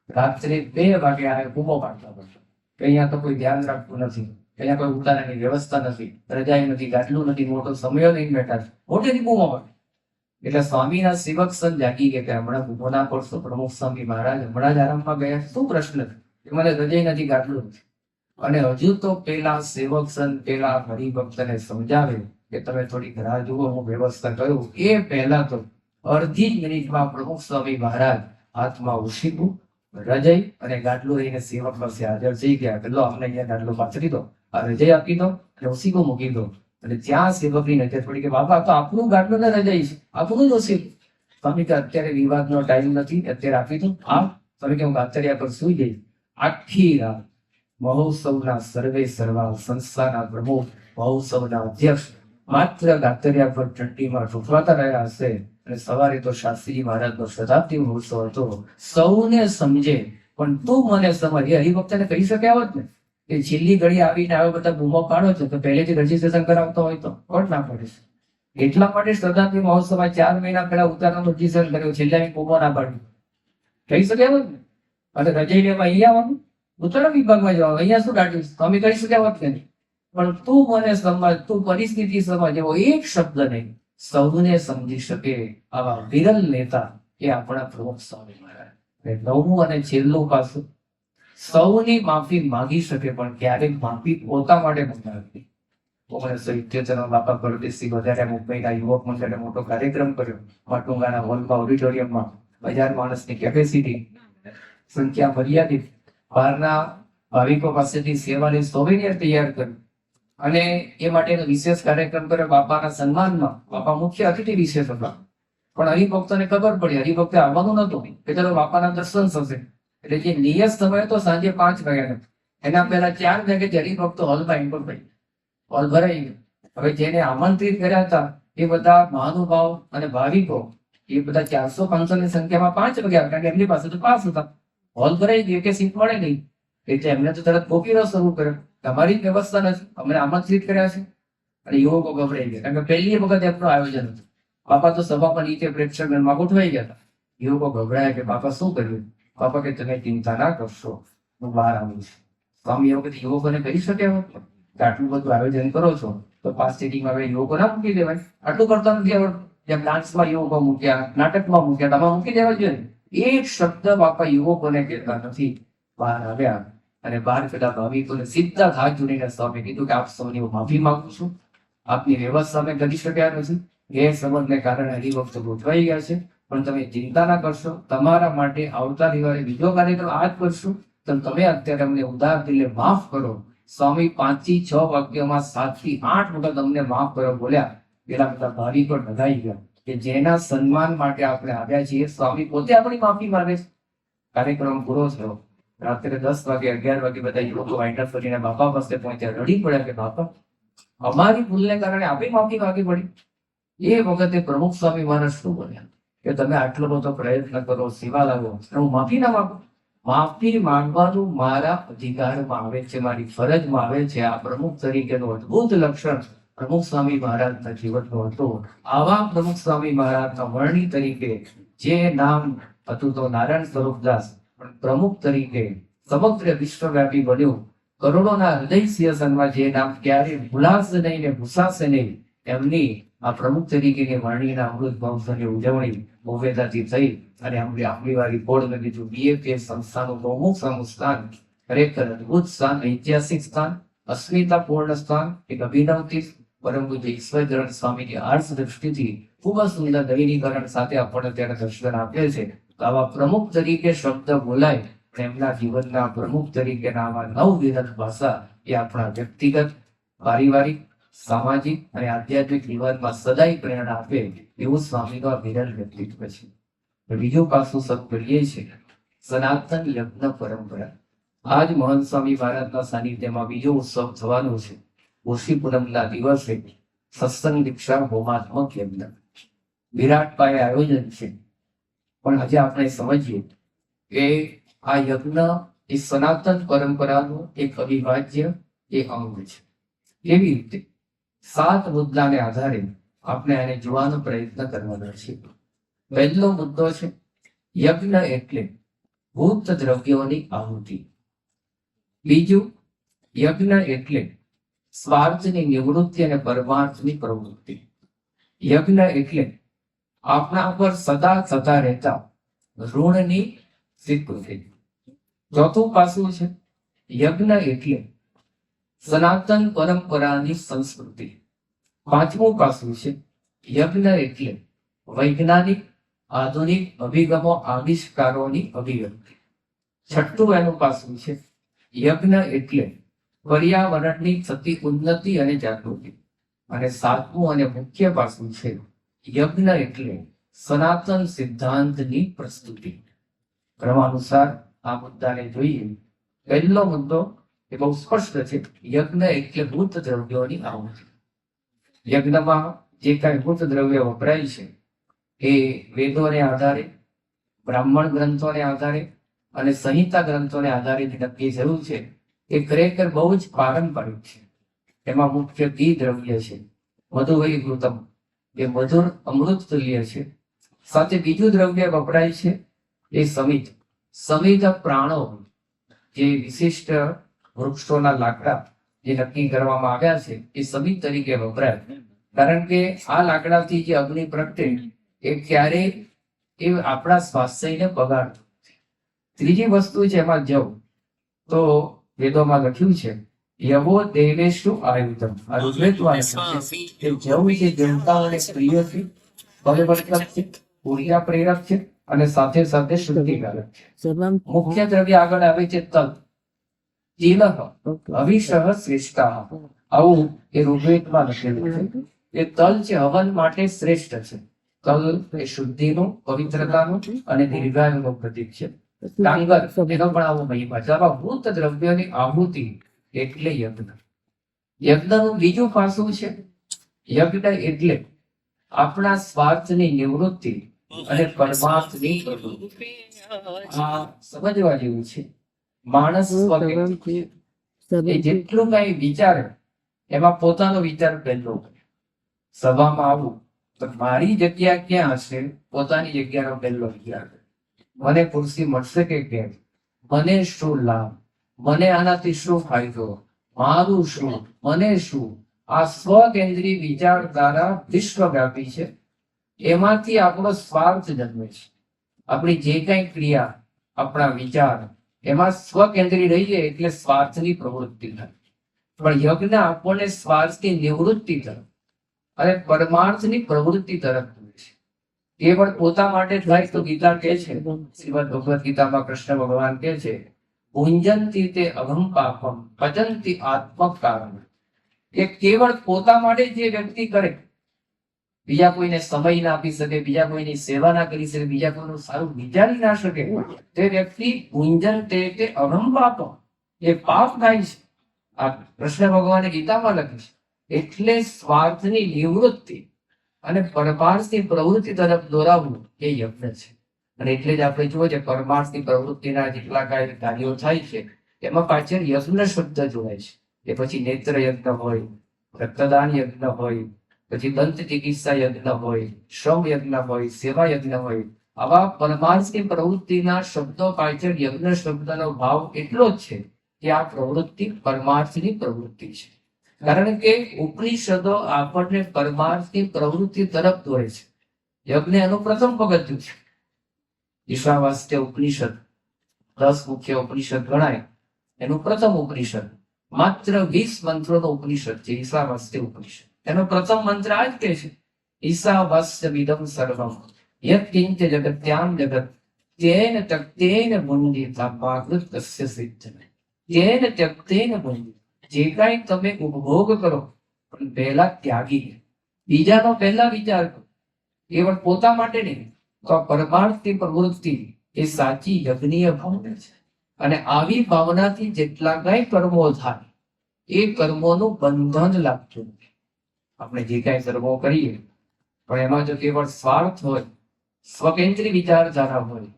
S1: રાત્રે 2 વાગે આ બૂમો પાડતા પડતો કે અહીંયા તો કોઈ ધ્યાન રાખતું નથી, અહીંયા કોઈ ઉતારાની વ્યવસ્થા નથી, રજાઈ નથી, ગાટલું નથી, મોટો સમયો નહીં બેઠા છે, મોટેથી બૂમો પાડે. એટલે સ્વામીના સેવક સંત જાગી ગયા કે હમણાં બૂમો ના પડશો, પ્રમુખ સ્વામી મહારાજ હમણાં જ આરામમાં ગયા, શું પ્રશ્ન છે? મને રજાઈ નથી, ગાટલું નથી. અને હજુ તો પેલા સેવક સંત પેલા હરિભક્તને સમજાવે કે તમે થોડી રાહ જુઓ, હું વ્યવસ્થા કરું. એ પહેલા તો અડધી જ મિનિટમાં પ્રમુખ સ્વામી મહારાજ હાથમાં ઉછીનું, રજાઈ અને ગાટલું રહીને સેવક પાસે હાજર થઈ ગયા. પેલો અમને અહીંયા ગાટલો પાથરી દો, આ રજાઈ આપી દો અને ઉસીકો મૂકી દો. અને ત્યાં સેવકની નજર પડી કે બાપા તો આપણું ગાટલું ને રજાઈ છે, આપણું જ ઉસીક. સ્વામી કે અત્યારે વિવાદનો ટાઈમ નથી, અત્યારે આપી દો. હા સ્વામી કે હું ગાતરિયા પર સુઈ જઈશ. આખી રાત મહોત્સવના સર્વે સર્વા, સંસ્થાના પ્રમુખ, મહોત્સવના અધ્યક્ષ માત્ર ગાતરિયા પર ઠંડીમાં ઠૂંઠવાતા રહ્યા હશે. અને સવારે તો શાસ્ત્રીજી મહારાજનો શતાબ્દી મહોત્સવ હતો. સૌને સમજે, પણ તું મને સમજ. એ હરિભક્તને કહી શકે આવત ને કે છેલ્લી ઘડી આવીને આવ્યો બધા બૂમો પાડો છો, તો પહેલેથી રજીસ્ટ્રેશન કરાવતો હોય તો કોર્ટ ના પડે. એટલા માટે શતાબ્દી મહોત્સવમાં 4 મહિના પહેલા ઉતારવાનું રજીસ્ટ્રેશન કર્યું, છેલ્લા બૂમો ના પાડ્યું. કહી શકે આવત ને. અને રજાઈ લેવા અહીંયા આવવાનું, ઉત્તર વિભાગમાં જવાનું, અહીંયા શું કાઢ્યું? સ્વામી કરી શકે આવત ને. પણ તું મને સમજ, તું પરિસ્થિતિ સમજ, એવો એક શબ્દ નહીં. સૌને સમજી શકે આવા વિરલ નેતા એ આપણા પ્રમુખ સ્વામી મહારાજ. 9મું અને છેલ્લું પાસું, સૌની માફી માંગી શકે પણ ક્યારેક માફી પોતા માટે મંગાવી. 1978 બાપા પરદેશી વધારે મુંબઈના યુવક મંડળે મોટો કાર્યક્રમ કર્યો. માટુંગાના હોલમાં, ઓડિટોરિયમમાં 1000 માણસની કેપેસિટી, સંખ્યા મર્યાદિત. બહારના ભાવિકો પાસેથી સેવાની સોવેનિયર તૈયાર કરી અને એ માટેનો વિશેષ કાર્યક્રમ કર્યો બાપાના સન્માનમાં. બાપા મુખ્ય અતિથિ વિશેષ હતા. પણ હરિભક્તોને ખબર પડી, હરિભક્તે આવવાનું નતું કે ચલો બાપાના દર્શન થશે. એટલે જે નિયત સમય તો સાંજે 5 વાગ્યાનો, એના પહેલા 4 વાગે હરિભક્તો હોલમાં એન્ટર થઈ, હોલ ભરાઈ ગયો. હવે જેને આમંત્રિત કર્યા હતા એ બધા મહાનુભાવ અને ભાવિકો, એ બધા 400-500 ની સંખ્યામાં 5 વાગ્યા, કારણ કે એમની પાસે તો પાસ હતા. હોલ ભરાઈ ગયો કે સીટ મળે નહીં, એટલે એમને તો તરત પોકીરો શરૂ કર્યો. તમારી વ્યવસ્થા નથી, અમને આમંત્રિત કર્યા છે. અને યુવકો ગભરાઈ ગયા, કારણ કે પહેલી વખત એમનું આયોજન હતું. બાપા તો સભામાં નીચે પ્રેક્ષક ગણમાં ગોઠવાઈ ગયા હતા. યુવકો ગભરાયા કે બાપા શું કર્યું. બાપા કે તમે ચિંતા ના કરશો, હું બહાર આવું છું. સ્વામી એ વખત યુવકોને કહી શકે હોત કે આટલું બધું આયોજન કરો છો તો 5 સિટીમાં હવે યુવકો ના મૂકી દેવાય, આટલું કરતા નથી આવડતું. જેમ ડાન્સમાં યુવકો મૂક્યા, નાટકમાં મૂક્યા, તમે મૂકી દેવા જોઈએ. એક શબ્દ બાપા યુવકોને કહેતા નથી. બહાર આવ્યા અને બહાર પેલા ભાવિકોને સીધા હાથ જોડીને સ્વામી કીધું કે આપ સૌની હું માફી માંગુ છું, આપની વ્યવસ્થા અમે કરી શક્યા નથી, ગેરસમજને કારણે હરિભક્તો ગોઠવાઈ ગયા છે, પણ તમે ચિંતા ના કરશો, તમારા માટે આવતા રવિવારે બીજો કાર્યક્રમ આ જ કરશું, તો તમે અત્યારે અમને ઉદાર દિલે માફ કરો. સ્વામી 5 થી 6 વાક્યમાં 7 થી 8 વખત અમને માફ કરો બોલ્યા. પેલા બધા ભાવિકો નધાઈ ગયા કે જેના સન્માન માટે આપણે આવ્યા છીએ, સ્વામી પોતે આપણી માફી માંગે છે. કાર્યક્રમ પૂરો થયો. રાત્રે 10 વાગે 11 વાગે બધા યુવકો વાઇન્ડઅપ કરીને બાપા પાસે પહોંચ્યા. રડી પડ્યા કે બાપા અમારી ભૂલને કારણે આપણી માફી માંગી પડી. એ વખતે પ્રમુખ સ્વામી મહારાજ શું બોલ્યા કે તમે આટલો બધો પ્રયત્ન કરો, સેવા લાવો, હું માફી ના માંગુ? માફી માંગવાનું મારા અધિકારમાં આવે છે, મારી ફરજમાં આવે છે. આ પ્રમુખ તરીકેનું અદભુત લક્ષણ પ્રમુખ સ્વામી મહારાજના જીવનનું હતું. આવા પ્રમુખ સ્વામી મહારાજના વર્ણી તરીકે જે નામ હતું તો નારાયણ સ્વરૂપદાસ, પણ પ્રમુખ તરીકે સમગ્ર વિશ્વવ્યાપી બન્યું. કરોડોના હૃદય સિંહાસનમાં જે નામ ક્યારે ભૂલાશે નહીં ને ભૂસાશે નહીં, એમની આ પ્રમુખ તરીકેની વર્ણીના અમૃત મહોત્સવની ઉજવણી ભવ્યતાથી થઈ. અને આપણી વાર રિપોર્ટ મેં કીધું બીએપીએસ સંસ્થાનું બહુ સારું સ્થાન, ખરેખર અદભુત સ્થાન, ઐતિહાસિક સ્થાન, અસ્મિતાપૂર્ણ સ્થાન, એક અભિનવથી પરમ પૂજ્ય ઈશ્વરચરણ સ્વામીની આર્ષ દ્રષ્ટિથી ખૂબ જ સુંદર નવીનીકરણ સાથે આપણને ત્યારે દર્શન આપે છે. તો આવા પ્રમુખ તરીકે શબ્દ બોલાય, તેમના જીવનના પ્રમુખ તરીકેના આવા 9 વિરલ ભાષા એ આપણા વ્યક્તિગત, પારિવારિક, સામાજિક અને આધ્યાત્મિક જીવનમાં સદાય પ્રેરણા આપે એવું સ્વામીનો આ વિરલ વ્યક્તિત્વ છે. બીજું પાસું સત કરીએ છીએ સનાતન યજ્ઞ પરંપરા. આજ મહંત સ્વામી મહારાજના સાનિધ્યમાં બીજો ઉત્સવ થવાનો છે. ઓછી પૂનમના દિવસે સત્સંગ દીક્ષા હોમાત્મક યજ્ઞ વિરાટ પાયે આયોજન છે. પણ આજે આપણે સમજીએ કે આ યજ્ઞ એ સનાતન પરંપરાનું એક અવિભાજ્ય એક અંગ છે. કેવી રીતે? 7 મુદ્દાને આધારે આપણે આને જોવાનો પ્રયત્ન કરવાનો છે. પહેલો મુદ્દો છે યજ્ઞ એટલે ભૂત દ્રવ્યોની આહુતિ. બીજું, યજ્ઞ એટલે સ્વાર્થની નિવૃત્તિ અને પરમાર્થની પ્રવૃત્તિ. યજ્ઞ એટલે આપણા પર સદા થતા રહેતા ઋણની સ્વીકૃતિ. ચોથું પાસું છે યજ્ઞ એટલે સનાતન પરંપરાની સંસ્કૃતિ. પાંચમું પાસું છે યજ્ઞ એટલે વૈજ્ઞાનિક આધુનિક અભિગમો આવિષ્કારોની અભિવ્યક્તિ. છઠ્ઠું એનું પાસું છે યજ્ઞ એટલે પર્યાવરણની થતી ઉન્નતિ અને જાગૃતિ. અને સાતમું અને મુખ્ય પાસું છે યજ્ઞ એટલે સનાતન સિદ્ધાંતની પ્રસ્તુતિ. ક્રમાનુસાર આ મુદ્દાને જોઈએ. પહેલો મુદ્દો એ બહુ સ્પષ્ટ છે. યજ્ઞ એટલે ભૂત દ્રવ્યોની આહુતિ. યજ્ઞમાં જે કાંઈ ભૂત દ્રવ્ય વપરાય છે એ વેદોને આધારે, બ્રાહ્મણ ગ્રંથોને આધારે અને સંહિતા ગ્રંથોને આધારે નક્કી થયું છે. એ ખરેખર બહુ જ પારંપરિક છે. એમાં મુખ્ય ઘી દ્રવ્ય છે, મધુવૈ ઘૃતમ, એ મધુર અમૃત તુલ્ય છે. સાથે બીજું દ્રવ્ય વપરાય છે એ સમિત. સમિત પ્રાણો, જે વિશિષ્ટ વૃક્ષોના લાકડા જે નક્કી કરવામાં આવ્યા છે એ સમિત તરીકે વપરાય. કારણ કે આ લાકડાથી જે અગ્નિ પ્રગટે એ ક્યારેય એ આપણા સ્વાસ્થ્યને બગાડતું નથી. ત્રીજી વસ્તુ છે એમાં જવ. તો વેદોમાં લખ્યું છે યવો દેવેશુ આયુધમ. આ ઋગ્વેદમાં એ જવ જે દેવતાઓને પ્રિય છે, બલવર્ધક છે, ઉર્જા પ્રેરક છે અને સાથે સાથે શુદ્ધિકારક છે. મુખ્ય દ્રવ્ય આગળ આવે છે તલ. તિલઃ અવિષહ શ્રેષ્ઠ. આવું એ ઋગ્વેદમાં લખેલું છે. એ તલ છે હવન માટે શ્રેષ્ઠ છે. તલ એ શુદ્ધિનું, પવિત્રતાનું અને દીર્ઘાયુનું પ્રતીક છે. ડાંગર એનો પણ આવો મહિમા છે. આવા ભૂત દ્રવ્યોની આહુતિ એટલે યજ્ઞ. યજ્ઞનું બીજું પાસું છે યજ્ઞ એટલે આપણા સ્વાર્થની નિવૃત્તિ અને પરમાર્થની પ્રવૃત્તિ. આ સમજવા જેવું છે. માણસ એ જેટલું કઈ વિચારે એમાં પોતાનો વિચાર પહેલો કરે. સભામાં આવું તો મારી જગ્યા ક્યાં હશે, પોતાની જગ્યાનો પહેલો વિચાર કરે. મને ખુરશી મળશે કે કેમ, મને શું લાભ, મને આનાથી શું ફાયદો, મારું શું, મને શું, આ સ્વકેન્દ્રી વિચારધારા વિશ્વવ્યાપી છે. એમાંથી આપણો સ્વાર્થ જન્મે છે. આપણી જે કઈ ક્રિયા, આપણા વિચાર, એમાં સ્વકેન્દ્રી રહીએ એટલે સ્વાર્થની પ્રવૃત્તિ થાય. પણ યજ્ઞ આપણને સ્વાર્થની નિવૃત્તિ તરફ અને પરમાર્થની પ્રવૃત્તિ તરફ દોરે છે. કેવળ પોતા માટે થાય તો ગીતા કહે છે, શ્રીમદ ભગવદ ગીતામાં કૃષ્ણ ભગવાન કહે છે, ભુંજંતી તે અહમ પાપમ ભજંતી આત્મકારણ. કે કેવળ પોતા માટે જે વ્યક્તિ કરે, બીજા કોઈને સમય ના આપી શકે, બીજા કોઈની સેવા ના કરી શકે, બીજા કોઈનું સારું વિચારી ના શકે, તે વ્યક્તિ ભુંજંતે તે અહમ પાપમ, એ પાપ થાય છે. આ કૃષ્ણ ભગવાને ગીતામાં લખ્યું છે. એટલે સ્વાર્થની નિવૃત્તિ અને પરમાર્થની પ્રવૃત્તિ તરફ દોરાવવું એ યજ્ઞ છે. અને એટલે જ આપણે જુઓ છે પરમાર્થની પ્રવૃત્તિના જેટલા કાંઈ કાર્યો થાય છે એમાં પાછળ યજ્ઞ શબ્દ જોડાય છે. એ પછી નેત્ર યજ્ઞ હોય, રક્તદાન યજ્ઞ હોય, પછી દંત ચિકિત્સા યજ્ઞ હોય, શ્રમ યજ્ઞ હોય, સેવા યજ્ઞ હોય, આવા પરમાર્થની પ્રવૃત્તિના શબ્દો પાછળ યજ્ઞ શબ્દનો ભાવ એટલો જ છે કે આ પ્રવૃત્તિ પરમાર્થની પ્રવૃત્તિ છે. કારણ કે ઉપનિષદો આપણને પરમાર્થની પ્રવૃત્તિ તરફ દોરે છે. યજ્ઞ એનું પ્રથમ પગથિયું છે. ઈશાવાસ્ય ઉપનિષદ 10 મુખ્ય ઉપનિષદ ગણાય, એનું પ્રથમ ઉપનિષદ માત્ર 20 મંત્રોનો ઉપનિષદ છે ઈશાવાસ્ય ઉપનિષદ. એનો પ્રથમ મંત્ર આ જ કે છે, ઈશાવાસ્યમિદં સર્વમ યત્કિંચ જગત્યામ જગત તેન ત્યક્તેન ભુંજીતા પાકૃતસ્ય સિદ્ધમ. તેન ત્યક્તેન ભુંજીતા, જે કાંઈ તમે ઉપભોગ કરો પણ પહેલા ત્યાગી, બીજાનો પહેલા વિચાર કરો, કેવળ પોતા માટે નહીં. તો આ પરમાર્થની પ્રવૃત્તિ એ સાચી યજ્ઞીય ભાવના છે. અને આવી ભાવનાથી જેટલા કાંઈ કર્મો થાય એ કર્મોનું બંધન લાગતું નથી. આપણે જે કાંઈ કર્મો કરીએ પણ એમાં જો કેવળ સ્વાર્થ હોય, સ્વકેન્દ્રી વિચારધારા હોય,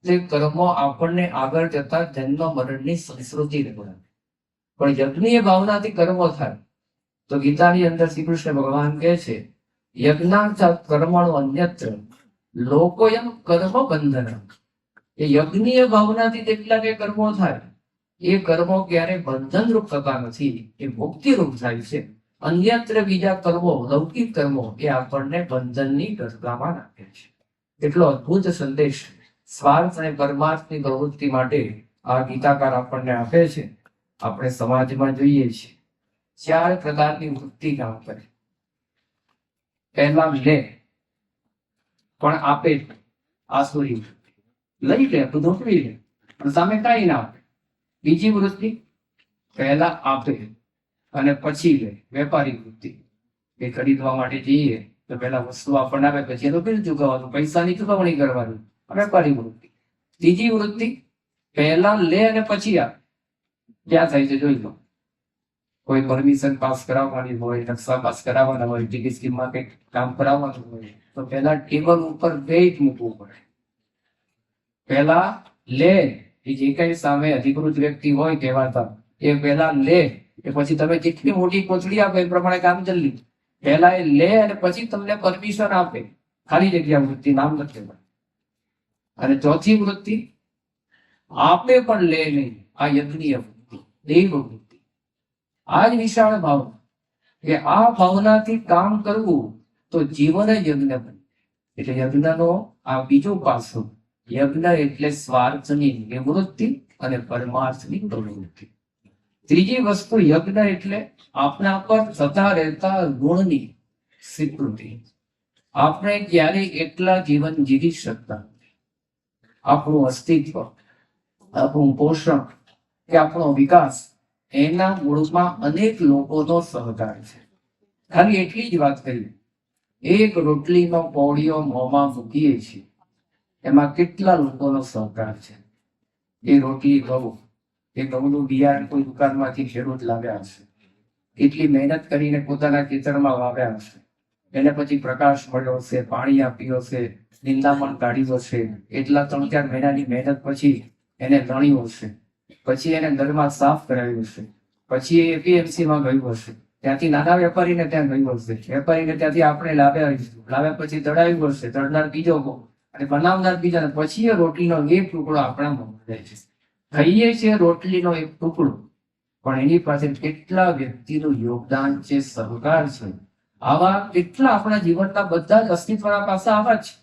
S1: તે કર્મો આપણને આગળ જતા જન્મ મરણની સંસ્કૃતિ બનાવે. પણ યજ્ઞીય ભાવનાથી કર્મો થાય તો ગીતાની અંદર શ્રી કૃષ્ણ ભગવાન કહે છે, યજ્ઞાર્થાત કર્મણો અન્યત્ર લોકોયમ કર્મ બંધન. એ યજ્ઞીય ભાવનાથી જેટલા કે કર્મો થાય એ કર્મો ક્યારે બંધનરૂપ થતા નથી, એ મુક્તિરૂપ થાય છે. અન્યત્ર બીજા કર્મો, લૌકિક કર્મો એ આપણને બંધનની ગરગામાં નાખે છે. એટલો અદ્ભુત સંદેશ સ્વાર્થ અને પરમાર્થની પ્રવૃત્તિ માટે આ ગીતાકાર આપણને આપે છે. આપણે સમાજમાં જોઈએ છીએ 4 પ્રકારની વૃત્તિ કામ કરે. પહેલા લે પણ આપે, આસુરી લઈ લે, બધું ઉઠવી લે પણ સામે કાંઈ ના આપે. બીજી વૃત્તિ, પહેલા આપે અને પછી લે, વેપારી વૃત્તિ. એ ખરીદવા માટે જઈએ તો પહેલા વસ્તુ આપણને આપે, પછી એનું બિલ ચૂકવવાનું, પૈસાની ચૂકવણી કરવાની, વેપારી વૃત્તિ. ત્રીજી વૃત્તિ, પહેલા લે અને પછી આપે. ક્યાં થાય છે જોઈ લો. કોઈ પરમિશન પાસ કરાવવાની હોય, નકશા પાસ કરાવવાના હોય, ટીડી સ્કીમમાં કંઈક કામ કરાવવાનું હોય તો પહેલા ટેબલ ઉપર વેઇટ મૂકવું પડે. પહેલા લે, એ જે કઈ સામે અધિકૃત વ્યક્તિ હોય કહેવાતા, એ પહેલા લે, એ પછી તમે જેટલી મોટી કોથળી આપે એ પ્રમાણે કામ જલ્દી. પહેલા એ લે અને પછી તમને પરમિશન આપે. ખાલી જગ્યા વૃત્તિ, નામ નથી. અને ચોથી વૃત્તિ, આપે પણ લે નહીં. આ યજ્ઞીય વૃત્તિ, દેવ વૃત્તિ. આ જ વિશાળ ભાવના, કે આ ભાવનાથી કામ કરવું તો જીવન યજ્ઞ બને. એટલે યજ્ઞનો આ બીજું પાસું, યજ્ઞ એટલે સ્વાર્થની નિવૃત્તિ અને પરમાર્થની પ્રવૃત્તિ. ત્રીજી વસ્તુ, યજ્ઞ એટલે આપણા પર થતા રહેતા ગુણની સ્વીકૃતિ. આપણે ક્યારેય એકલા જીવન જીવી શકતા નથી. આપણું અસ્તિત્વ, આપણું પોષણ કે આપણો વિકાસ, એના મૂળમાં અનેક લોકોનો સહકાર છે. ખાલી એટલી જ વાત કરીએ, એક રોટલીનો પોળીઓ મોંમાં મૂકીએ છીએ, એમાં કેટલા લોકોનો સહકાર છે. એ રોટલી ઘઉં, એ ઘઉંનું બિયારણ કોઈ દુકાનમાંથી ખેડૂત લાવ્યા હશે, કેટલી મહેનત કરીને પોતાના ખેતરમાં વાવ્યા હશે, એને પછી પ્રકાશ મળ્યો હશે, પાણી આપ્યું હશે, નિંદામણ કાઢ્યું હશે, એટલા 3-4 મહિનાની મહેનત પછી એને લણ્યું હશે, પછી એને ઘરમાં સાફ કરાવ્યું હશે, પછી એ એપીએમસીમાં ગયું હશે, ત્યાંથી નાના વેપારીને ત્યાં ગયું હશે, વેપારીને ત્યાંથી આપણે લાવ્યા પછી દળાવ્યું હશે, દળનાર બીજો
S2: અને બનાવનાર બીજા, અને પછી એ રોટલીનો એક ટુકડો આપણા મોંમાં જાય છે. ખાઈએ છીએ રોટલીનો એક ટુકડો, પણ એની પાસે કેટલા વ્યક્તિનું યોગદાન છે, સહકાર છે. આવા કેટલા આપણા જીવનના બધા જ અસ્તિત્વના પાસા આવા છે.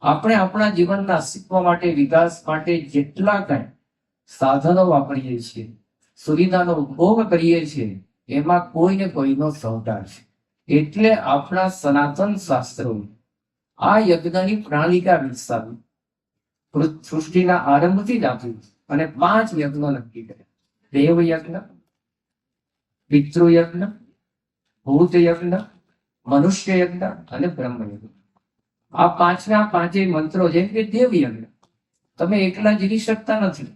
S2: આપણે આપણા જીવનના અસ્તિત્વ માટે, વિકાસ માટે જેટલા કઈ સાધનો વાપરીએ છીએ, સુવિધાનો ઉપભોગ કરીએ છીએ, એમાં કોઈને કોઈનો સહકાર છે. એટલે આપણા સનાતન શાસ્ત્રો આ યજ્ઞની પ્રણાલિકા વિકસાવી, સૃષ્ટિના આરંભથી જ આપી અને 5 યજ્ઞો નક્કી કર્યા: દેવ યજ્ઞ, પિતૃ યજ્ઞ, ભૂત યજ્ઞ, મનુષ્ય યજ્ઞ અને બ્રહ્મ યજ્ઞ. આ 5ના 5 મંત્રો, જેમ કે દેવ યજ્ઞ તમે એકલા જીવી શકતા નથી.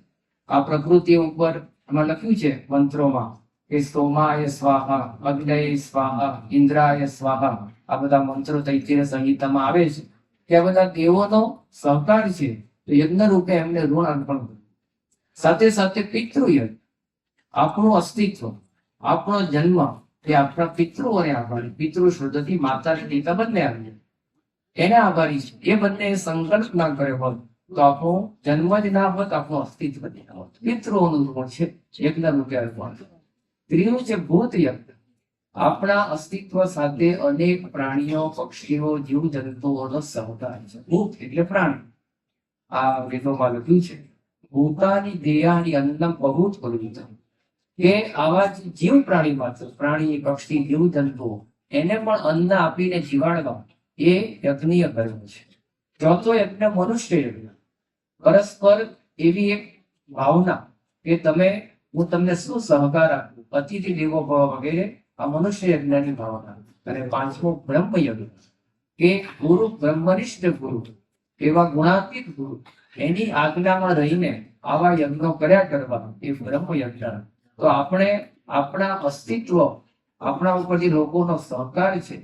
S2: આ પ્રકૃતિ ઉપર એમાં લખ્યું છે મંત્રોમાં કે સોમાય સ્વાહા, અગ્નય સ્વાહા, ઇન્દ્રાય સ્વાહા. આ બધા મંત્રો તૈત્તિરીય સંહિતામાં આવે છે કે આ બધા દેવોનો સહકાર છે, તો યજ્ઞ રૂપે એમને ઋણ અર્પણ કર્યું. સાથે સાથે પિતૃ યજ્ઞ, આપણું અસ્તિત્વ, આપણો જન્મ એ આપણા પિતૃઓને આભારી. પિતૃ શબ્દથી માતા અને પિતા બંને આવી એને આભારી છે. એ બંને સંકલ્પ ના કર્યો હોત તો આપણો જન્મ જ ના હોત, આપણું અસ્તિત્વ જ ના હોત. પિતૃઓનું ઋણ છે, યજ્ઞ રૂપે અર્પણ. ત્રીજું છે ભૂત યજ્ઞ. આપણા અસ્તિત્વ સાથે અનેક પ્રાણીઓ, પક્ષીઓ, જીવ જંતુઓનો સહકાર છે. ભૂત એટલે પ્રાણી. આ વેદોમાં લખ્યું છે ભૂતાની દેહાની અન્નમ બહુત પ્રવૃત્તમ, કે આવા જીવ પ્રાણી માત્ર, પ્રાણી, પક્ષી, જીવ જંતુઓ, એને પણ અન્ન આપીને જીવાડવા એ યજ્ઞીય કર્મ છે. ચોથો યજ્ઞ મનુષ્ય યજ્ઞ. પરસ્પર એવી એક ભાવના કે હું તમને શું સહકાર આપું, અતિથિ દેવો ભવ વગેરે, આ મનુષ્ય યજ્ઞની ભાવના. અને 5મો બ્રહ્મ યજ્ઞ, કે ગુરુ, બ્રહ્મનિષ્ઠ ગુરુ, એવા ગુણાતીત ગુરુ, એની આજ્ઞામાં રહીને આવા યજ્ઞો કર્યા કરવા, એ બ્રહ્મ યજ્ઞ. તો આપણે આપણા અસ્તિત્વ, આપણા ઉપરથી લોકોનો સહકાર છે,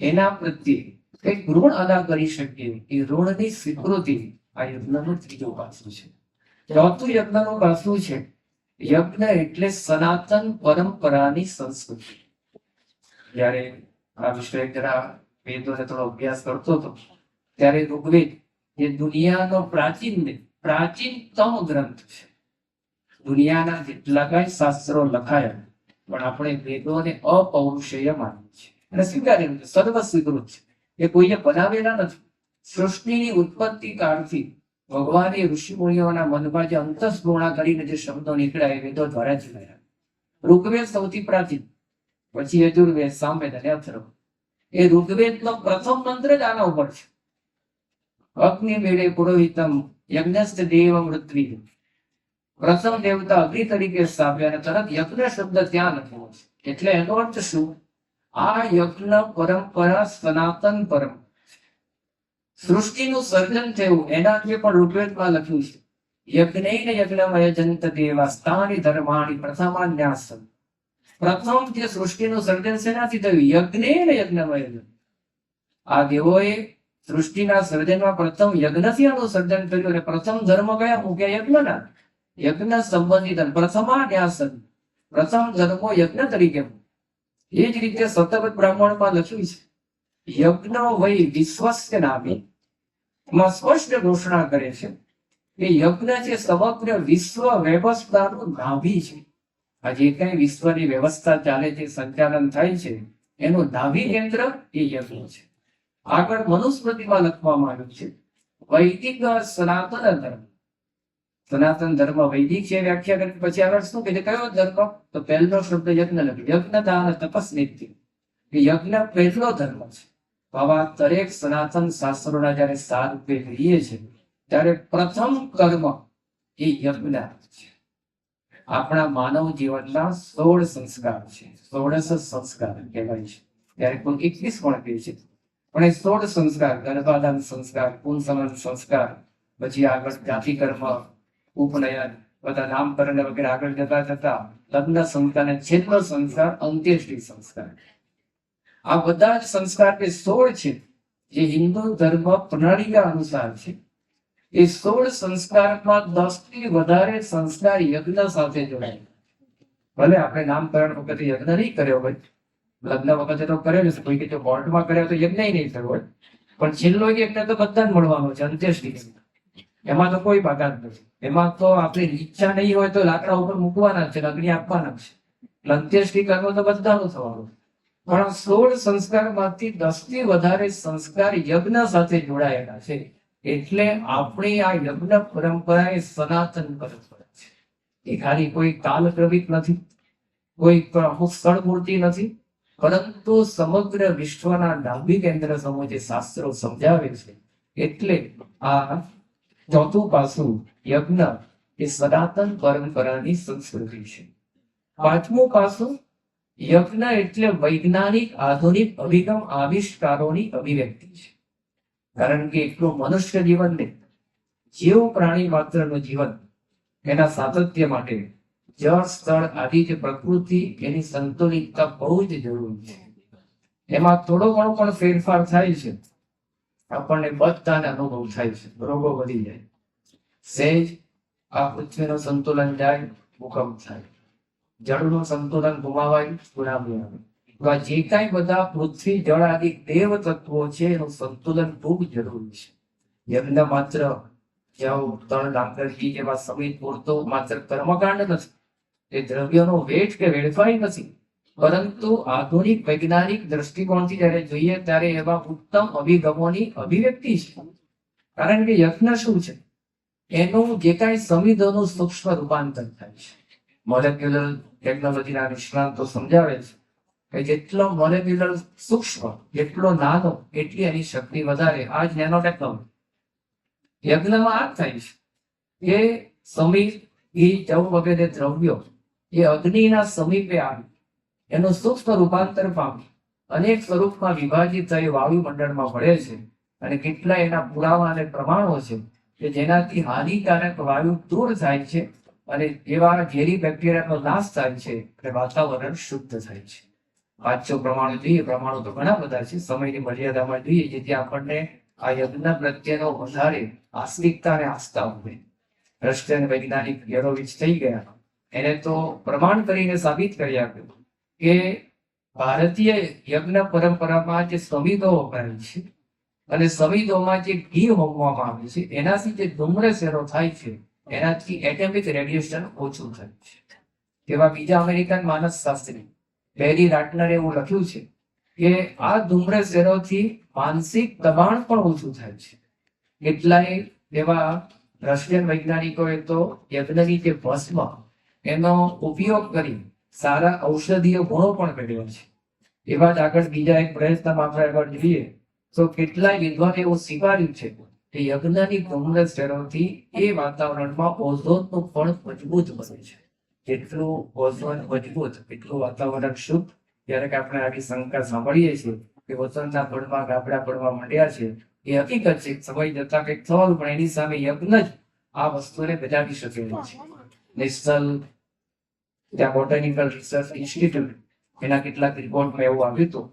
S2: એના પ્રત્યે કંઈક ઋણ અદા કરી શકીએ, એ ઋણની સ્વીકૃતિ આ યજ્ઞનું ત્રીજું પાસું છે. ચોથું યજ્ઞનું પાસું છે યજ્ઞ એટલે સનાતન પરંપરાની સંસ્કૃતિ. જયારે આ વિષય જરા વેદોને થોડો અભ્યાસ કરતો હતો ત્યારે ઋગ્વેદ એ દુનિયાનો પ્રાચીનતમ ગ્રંથ છે. દુનિયાના જેટલા કઈ શાસ્ત્રો લખાયા, પણ આપણે વેદોને અપૌરુષેય માનીએ છીએ અને સ્વીકારેલું છે, સર્વ સ્વીકૃત છે. એ કોઈએ બનાવેલા નથી. સૃષ્ટિની ઉત્પત્તિ કાળથી ભગવાને ઋષિ મુનિઓના મનમાં જે અંતસ્ફૂર્ણા કરીને જે શબ્દો નીકળ્યા એ વેદો દ્વારા જ મળ્યા. ઋગ્વેદ સૌથી પ્રાચીન, પછી યજુર્વેદ, સામવેદ અને અથર્વ. એ ઋગ્વેદનો પ્રથમ મંત્ર જ આના ઉપર છે. અગ્નિ મેળે પુરોહિતમ યજ્ઞસ્થ દેવ મૃત્વી. પ્રથમ દેવતા અગ્નિ તરીકે સ્થાપ્યા અને તરત યજ્ઞ શબ્દ ત્યાં લખ્યો છે. એટલે એનો અર્થ શું? આ યજ્ઞ પરંપરા સનાતન પરંપરા. સૃષ્ટિનું સર્જન થયું એનાથી પણ ઋગ્વેદમાં લખ્યું છે યજ્ઞેન યજ્ઞમય જંત દેવા સ્થાની ધર્માણી પ્રથમાન્યાસન. પ્રથમ જે સૃષ્ટિનું સર્જન શેનાથી થયું? યજ્ઞેન યજ્ઞમય. આ દેવોએ સૃષ્ટિના સર્જનમાં પ્રથમ યજ્ઞથી આનું સર્જન કર્યું અને પ્રથમ ધર્મ કયા મૂક્યા? યજ્ઞના. યજ્ઞ સંબંધિત પ્રથમાન્યાસન, પ્રથમ ધર્મો યજ્ઞ તરીકે. એ જ રીતે સતત બ્રાહ્મણમાં લખ્યું છે યજ્ઞ વૈ વિશ્વસ્ય નામી. એમાં સ્પષ્ટ ઘોષણા કરે છે કે યજ્ઞ છે સમગ્ર વિશ્વ વ્યવસ્થાનું નાભી છે. આ જે કઈ વિશ્વની વ્યવસ્થા ચાલે છે, સંચાલન થાય છે, એનું નાભી કેન્દ્ર એ યજ્ઞ છે. આગળ મનુસ્મૃતિમાં લખવામાં આવ્યું છે વૈદિક સનાતન ધર્મ. સનાતન ધર્મ વૈદિક છે વ્યાખ્યા કરી. પછી આગળ શું કે કયો ધર્મ? તો પહેલો શબ્દ યજ્ઞ લખ્યો. યજ્ઞ દાન તપસ્નિત્ય, કે યજ્ઞ પહેલો ધર્મ છે. આવા દરેક સનાતન શાસ્ત્રોના જયારે સાર રૂપે લઈએ છે ત્યારે પ્રથમ કર્મ એ યજ્ઞ છે. આપણા માનવ જીવનના 16 સંસ્કાર છે. 16 સંસ્કાર કહેવાય છે. ત્યારે કુલ 21 પણ કહે છે, પણ એ 16 સંસ્કાર, ગર્ભાધાન સંસ્કાર, પુંસવન સંસ્કાર, પછી આગળ જાતિ કર્મ, ઉપનયન, બધા નામકરણ વગેરે આગળ જતા લગ્ન સંસ્કાર, છેલ્લો સંસ્કાર અંત્યેષ્ટિ સંસ્કાર. આ બધા જ સંસ્કાર જે 16 છે, જે હિન્દુ ધર્મ પ્રણાલિકા અનુસાર છે, એ 16 સંસ્કારમાં 10 થી વધારે સંસ્કાર યજ્ઞ સાથે જોડાયેલા. ભલે આપણે નામકરણ વખતે યજ્ઞ નહીં કર્યો હોય, લગ્ન વખતે તો કર્યો છે, કોઈ કે જો કોર્ટમાં કર્યો તો યજ્ઞ નહીં થયો હોય, પણ છેલ્લો યજ્ઞ તો બધાને મળવાનો છે, અંત્યેષ્ટિ. એમાં તો કોઈ બાકાત નથી. એમાં તો આપણી ઈચ્છા નહીં હોય તો લાકડા ઉપર મૂકવાના છે, અગ્નિ આપવાના છે. એટલે અંત્યેષ્ટિ કર્મ તો બધાનું થવાનું. પણ 16 સંસ્કારમાંથી 10 થી વધારે સંસ્કાર યજ્ઞ સાથે જોડાયેલા છે. એટલે આપણી આ યજ્ઞ પરંપરા એ સનાતન પરંપરા છે. એ ખાલી કોઈ કાલક્રમિક નથી, કોઈ અમુક સ્થળ પૂરતી નથી, પરંતુ સમગ્ર વિશ્વના ડાબી કેન્દ્ર સમૂહ જે શાસ્ત્રો સમજાવે છે. એટલે આ ચોથું પાસું યજ્ઞ એ સનાતન પરંપરાની સંસ્કૃતિ છે. પાંચમું પાસું યજ્ઞ એટલે વૈજ્ઞાનિક આધુનિક અભિગમ આવિષ્કારોની અભિવ્યક્તિ છે. કારણ કે એટલું મનુષ્ય જીવન નહીં, જીવ પ્રાણી માત્રનું જીવન એના સાતત્ય માટે જળ સ્થળ આદિ જે પ્રકૃતિ એની સંતુલિતતા બહુ જ જરૂરી છે. એમાં થોડો ઘણો પણ ફેરફાર થાય છે, આપણને બધાને અનુભવ થાય છે, રોગો વધી જાય. સહેજ આ પૃથ્વીનું સંતુલન જાય, ભૂકંપ થાય. જળનું સંતુલન ગુમાવાય, સુનામી આવે. તો આ જે કાંઈ બધા પૃથ્વી જળ આદિ દેવ તત્વો છે એનું સંતુલન ખૂબ જરૂરી છે. યજ્ઞ માત્ર જવ તળ ડાંગરજી જેવા સમિત પૂરતો માત્ર કર્મકાંડ નથી, એ દ્રવ્યનો વેઠ કે વેડફાઈ નથી, પરંતુ આધુનિક વૈજ્ઞાનિક દ્રષ્ટિકોણથી જ્યારે જોઈએ ત્યારે એવા ઉત્તમ અભિગમોની અભિવ્યક્તિ છે. કારણ કે યજ્ઞ શું છે? એનું જે કાંઈ સંવિધાનનું સૂક્ષ્મ રૂપાંતર થાય છે. મોલેક્યુલર ટેકનોલોજીના નિષ્ણાંતો સમજાવે છે કે જેટલો મોલેક્યુલર સૂક્ષ્મ, જેટલો નાનો, એટલી એની શક્તિ વધારે. આ જ નેનો ટેકનોલોજી. યજ્ઞમાં આ થાય છે કે સમીર, ઘી, જવ વગેરે દ્રવ્યો એ અગ્નિના સમીપે આવી એનું સૂક્ષ્મ રૂપાંતર પામી અનેક સ્વરૂપમાં વિભાજિત થઈ વાયુમંડળમાં ભળે છે. અને કેટલા એના પુરાવા અને પ્રમાણો છે કે જેનાથી હાનિકારક વાયુ દૂર થાય છે અને એવા ઝેરી બેક્ટેરિયાનો નાશ થાય છે અને વાતાવરણ શુદ્ધ થાય છે. 5 પ્રમાણો જોઈએ, પ્રમાણો તો ઘણા બધા છે, સમયની મર્યાદામાં જોઈએ જેથી આપણને આ યજ્ઞ પ્રત્યેનો વધારે આસ્તિકતા અને આસ્થા હોય. રશિયન વૈજ્ઞાનિક યરોવિચ થઈ ગયા, એને તો પ્રમાણ કરીને સાબિત કરી આપ્યું કે ભારતીય યજ્ઞ પરંપરામાં જે સંવિધો વપરાય છે અને સંવિધોમાં જે ઘી હોમવામાં આવે છે એનાથી જે ધૂમ્રસેનો થાય છે એનાથી એટમિક રેડિયેશન ઓછું થાય છે. તેવા બીજા અમેરિકન માનસશાસ્ત્રી બેરી રાટનરે એવું લખ્યું છે કે આ ધૂમ્રસેનોથી માનસિક દબાણ પણ ઓછું થાય છે. કેટલાય એવા રશિયન વૈજ્ઞાનિકોએ તો યજ્ઞની જે ભસ્મ એનો ઉપયોગ કરી સારા ઔષધીય ગુણો પણ મેળવ્યા છે. એવા જ આગળ બીજા એક પ્રયત્નમાં આપણે આગળ જોઈએ તો કેટલાય વિદ્વાને એવું સ્વીકાર્યું છે કે યજ્ઞની ધૂમ્રસેનોથી એ વાતાવરણમાં ઓઝોનનું પણ મજબૂત બને છે. જેટલું ઓઝોન મજબૂત એટલું વાતાવરણ શુદ્ધ. ત્યારે આપણે આવી શંકા સાંભળીએ છીએ કે ઓઝોનના પડમાં ગાબડા પડવા માંડ્યા છે, એ હકીકત છે. સમય જતા કંઈક થવાનું, પણ એની સામે યજ્ઞ જ આ વસ્તુને બચાવી શકે છે. નેશનલ ત્યાં બોટાનિકલ રિસર્ચ ઇન્સ્ટિટ્યૂટ એના કેટલાક રિપોર્ટમાં એવું આવ્યું હતું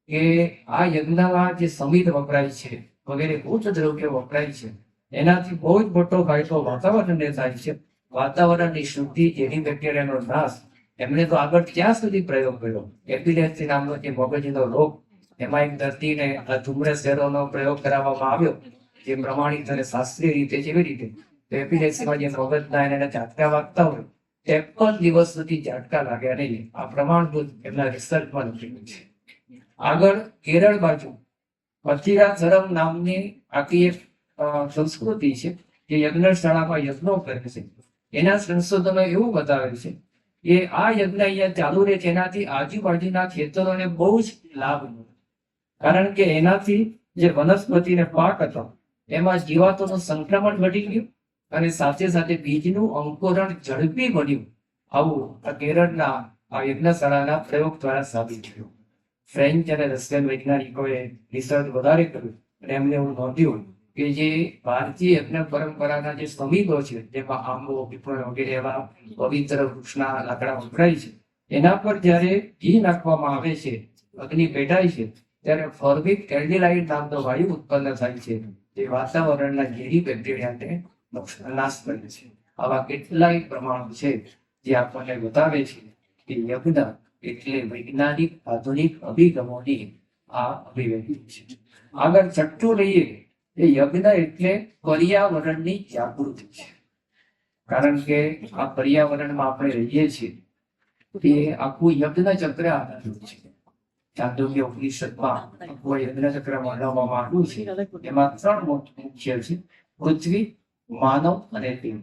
S2: કે આ યજ્ઞમાં જે સમિત વપરાય છે વગેરે ઉચ્ચ દ્રવ્યો વપરાય છે એનાથી બહુ જ મોટો ફાયદો વાતાવરણને થાય છે. વાતાવરણની શુદ્ધિ, ઝેરી બેક્ટેરિયાનો નાશ. એમણે તો આગળ ત્યાં સુધી પ્રયોગ કર્યો, એપિલેપ્સી નામનો જે મગજનો રોગ, એમાં એક દર્દીને આ ધૂમ્રસેનોનો પ્રયોગ કરાવવામાં આવ્યો જે પ્રમાણિત અને શાસ્ત્રીય રીતે. જેવી રીતે એપિલેપ્સીમાં જે મગજના એને ઝાટકા વાગતા હોય 53 દિવસ સુધી ઝાટકા લાગ્યા નહીં. આ પ્રમાણભૂત એમના રિસર્ચમાં લખેલું છે. આગળ કેરળ બાજુ પથિરાચરમ નામની આખી એક સંસ્કૃતિ છે જે યજ્ઞશાળામાં યજ્ઞો કરે છે. એના સંશોધનો એવું બતાવે છે કે આ યજ્ઞ અહીંયા ચાલુ રહે છે એનાથી આજુબાજુના ખેતરોને બહુ જ લાભ મળે. કારણ કે એનાથી જે વનસ્પતિને પાક હતો એમાં જીવાતોનું સંક્રમણ ઘટી ગયું અને સાથે સાથે બીજનું અંકુરણ ઝડપી બન્યું. આવું આ કેરળના આ યજ્ઞશાળાના પ્રયોગ દ્વારા સાબિત થયું. ફ્રેન્ચ અને રશિયન વૈજ્ઞાનિકોએ રિસર્ચ વધારે કર્યું અને એમને એવું નોંધ્યું કે જે ભારતીય યજ્ઞ પરંપરાના જે સમિધો છે જેમાં આંબો, પીપળ વગેરે એવા પવિત્ર વૃક્ષના લાકડા વપરાય છે, એના પર જ્યારે ઘી નાખવામાં આવે છે, અગ્નિ પેટાય છે, ત્યારે ફોર્મિક એલ્ડિહાઇડ નામનો વાયુ ઉત્પન્ન થાય છે જે વાતાવરણના ઝેરી બેક્ટેરિયાને નાશ કરે છે. આવા કેટલાય પ્રમાણો છે જે આપણને બતાવે છે કે યજ્ઞ એટલે વૈજ્ઞાનિક આધુનિક અભિગમોની આ અભિવ્યક્તિ છે. આગળ છઠ્ઠું લઈએ, એ યજ્ઞ એટલે પર્યાવરણની જાગૃતિ છે. કારણ કે આ પર્યાવરણમાં આપણે રહીએ છીએ તે આખું યજ્ઞ ચક્ર આધારિત છે. ચાંદોગ્ય ઉપનિષદમાં આખું યજ્ઞ ચક્ર વર્ણવવામાં આવ્યું છે. એમાં 3 મુખ્ય છે: પૃથ્વી, માનવ અને દેવ.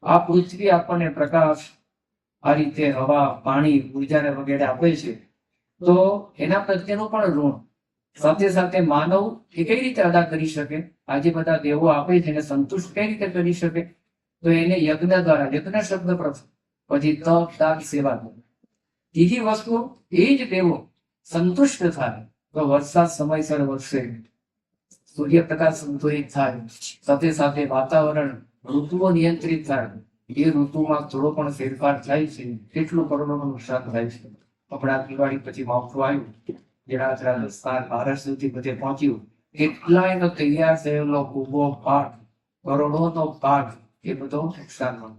S2: આ પૃથ્વી આપણને પ્રકાશ, આ રીતે હવા, પાણી, ઉર્જા વગેરે આપે છે. તો એના પ્રત્યેનું પણ ઋણ. સાથે સાથે માનવ એ કઈ રીતે અદા કરી શકે? આજે બધા દેવો આપે છે એને સંતુષ્ટ કઈ રીતે કરી શકે? તો એને યજ્ઞ દ્વારા, યજ્ઞ શબ્દ પ્રથમ, પછી તપ, દાન, સેવા. ત્રીજી વસ્તુ, એ જ દેવો સંતુષ્ટ થાય તો વરસાદ સમયસર વરસે, સૂર્યપ્રકાશ સંતુલિત થાય, સાથે સાથે વાતાવરણ, ઋતુઓ નિયંત્રિત થાય. એ ઋતુમાં થોડો પણ ફેરફાર થાય છે કેટલું કરોડોનું નુકસાન થાય છે. હમણાં દિવાળી પછી માવઠું આવ્યું, ગુજરાત, રાજસ્થાન, મહારાષ્ટ્ર સુધી બધે પહોંચ્યું. કેટલાયનો તૈયાર થયેલો ઉભો પાક, કરોડોનો પાક, એ બધો નુકસાનમાં.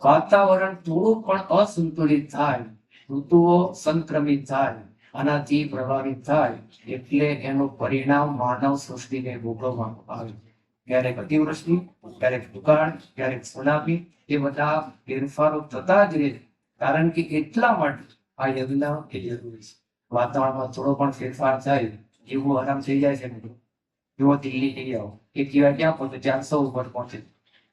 S2: વાતાવરણ થોડું પણ અસંતુલિત થાય, ઋતુઓ સંક્રમિત થાય, આનાથી પ્રભાવિત થાય એટલે એનું પરિણામ માનવ સૃષ્ટિને ભોગવવાનું આવે. ક્યારેક અતિવૃષ્ટિ, ક્યારેક દુકાળ, ક્યારેક સુનામી, એ બધા ફેરફારો થતા જ રહે. કારણ કે એટલા માટે આ યજ્ઞ એ જરૂરી છે. વાતાવરણમાં થોડો પણ ફેરફાર થાય, એવું આરામ થઈ જાય છે. જો દિલ્હી જઈ આવો, એક દિવસ ક્યાં પહોંચે? 400 ઉપર પહોંચે.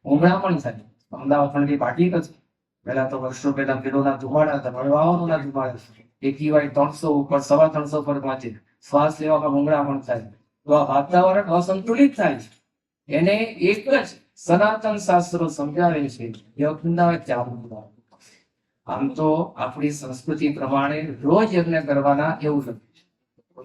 S2: હમણાં પણ થાય. અમદાવાદ પણ બાકી નથી. પહેલા તો વર્ષો પહેલા પેલોના ધુમાડા હતા, હવે વાહનોના ધુમાડા છે. એક દિવસ 300 ઉપર, 350 પર પહોંચે. શ્વાસ લેવામાં હમણાં પણ થાય. તો આ વાતાવરણ અસંતુલિત થાય છે. એને એક જ સનાતન શાસ્ત્રો સમજાવે છે, યજ્ઞ ચામુંડા. આમ તો આપણી સંસ્કૃતિ પ્રમાણે રોજ યજ્ઞ કરવાના એવું નથી,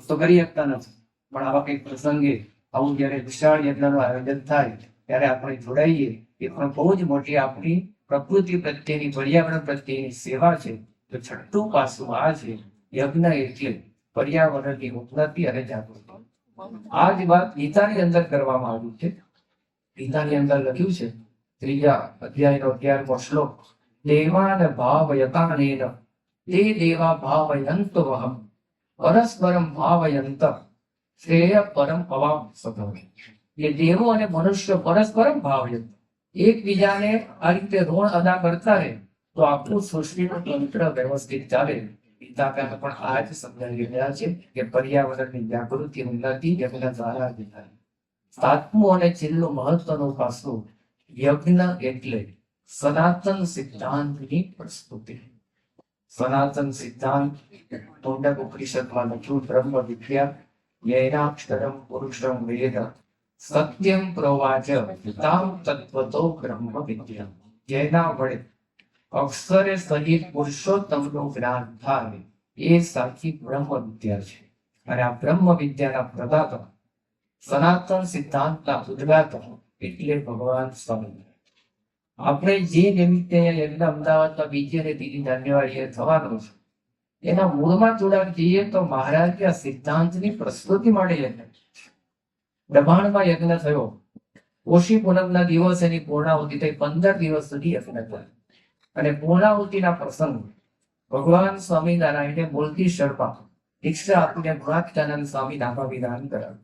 S2: તો કરી શકતા નથી. પણ આવા કઈક પ્રસંગે આવું જયારે વિશાળ યજ્ઞનું આયોજન થાય ત્યારે આપણે જોડાઈએ. એ પણ બહુ જ મોટી આપણી પ્રકૃતિ પ્રત્યેની, પર્યાવરણ પ્રત્યેની સેવા છે. તો છઠ્ઠું પાસું આ છે, યજ્ઞ એટલે પર્યાવરણની ઉન્નતિ અને જાગૃતિ. આ જ વાત ગીતાની અંદર કરવામાં આવી છે. ગીતાની અંદર લખ્યું છે, 3જા અધ્યાયનો 11મો શ્લોક, દેવાન ભાવયતાનેન તે દેવા ભાવયંતવહમ પરસ્પરમ ભાવયંત શ્રેય પરમ અવામ સદમ. એ દેવો અને મનુષ્ય પરસ્પરમ ભાવયંત, એકબીજાને આ રીતે ઋણ અદા કરતા રહે તો આખું સૃષ્ટિનું તંત્ર વ્યવસ્થિત ચાલે. ગીતાકારમાં પણ આ જ સમજાવી રહ્યા છે કે પર્યાવરણની જાગૃતિ, ઉન્નતિ યજ્ઞ દ્વારા જ થાય. 7મું અને છેલ્લું મહત્વનું પાસું, યજ્ઞ એટલે સનાતન સિદ્ધાંતની પ્રસ્તુતિ. સનાતન સિદ્ધાંત તોંડક ઉપનિષદમાં લખ્યું, બ્રહ્મ વિદ્યા યૈનાક્ષરમ પુરુષમ વેદ સત્યમ પ્રવાચ તામ તત્વતો બ્રહ્મ વિદ્યા. જેના વડે અક્ષરે સહિત પુરુષોત્તમનું જ્ઞાન થાય એ સાચી બ્રહ્મ વિદ્યા છે. અને આ બ્રહ્મ વિદ્યાના પ્રદાતા, સનાતન સિદ્ધાંતના ઉદ્ગાતા એટલે ભગવાન સ્વામી. આપણે જે નિમિત્તે યજ્ઞ અમદાવાદમાં બીજી અને ત્રીજી જાન્યુઆરીએ થવાનો છે, એના મૂળમાં જોડાણ જઈએ તો મહારાજે આ સિદ્ધાંતની પ્રસ્તુતિ માટે યજ્ઞ. દબાણમાં યજ્ઞ થયો, પોષી પૂનમના દિવસ એની પૂર્ણાહુતિ થઈ, 15 દિવસ સુધી યજ્ઞ થયો. અને પૂર્ણાહુતિના પ્રસંગ ભગવાન સ્વામિનારાયણે બોલતી શર્પા દીક્ષા આપીને ગુણાતીતાનંદ સ્વામી નામા વિધાન કરાવ્યું.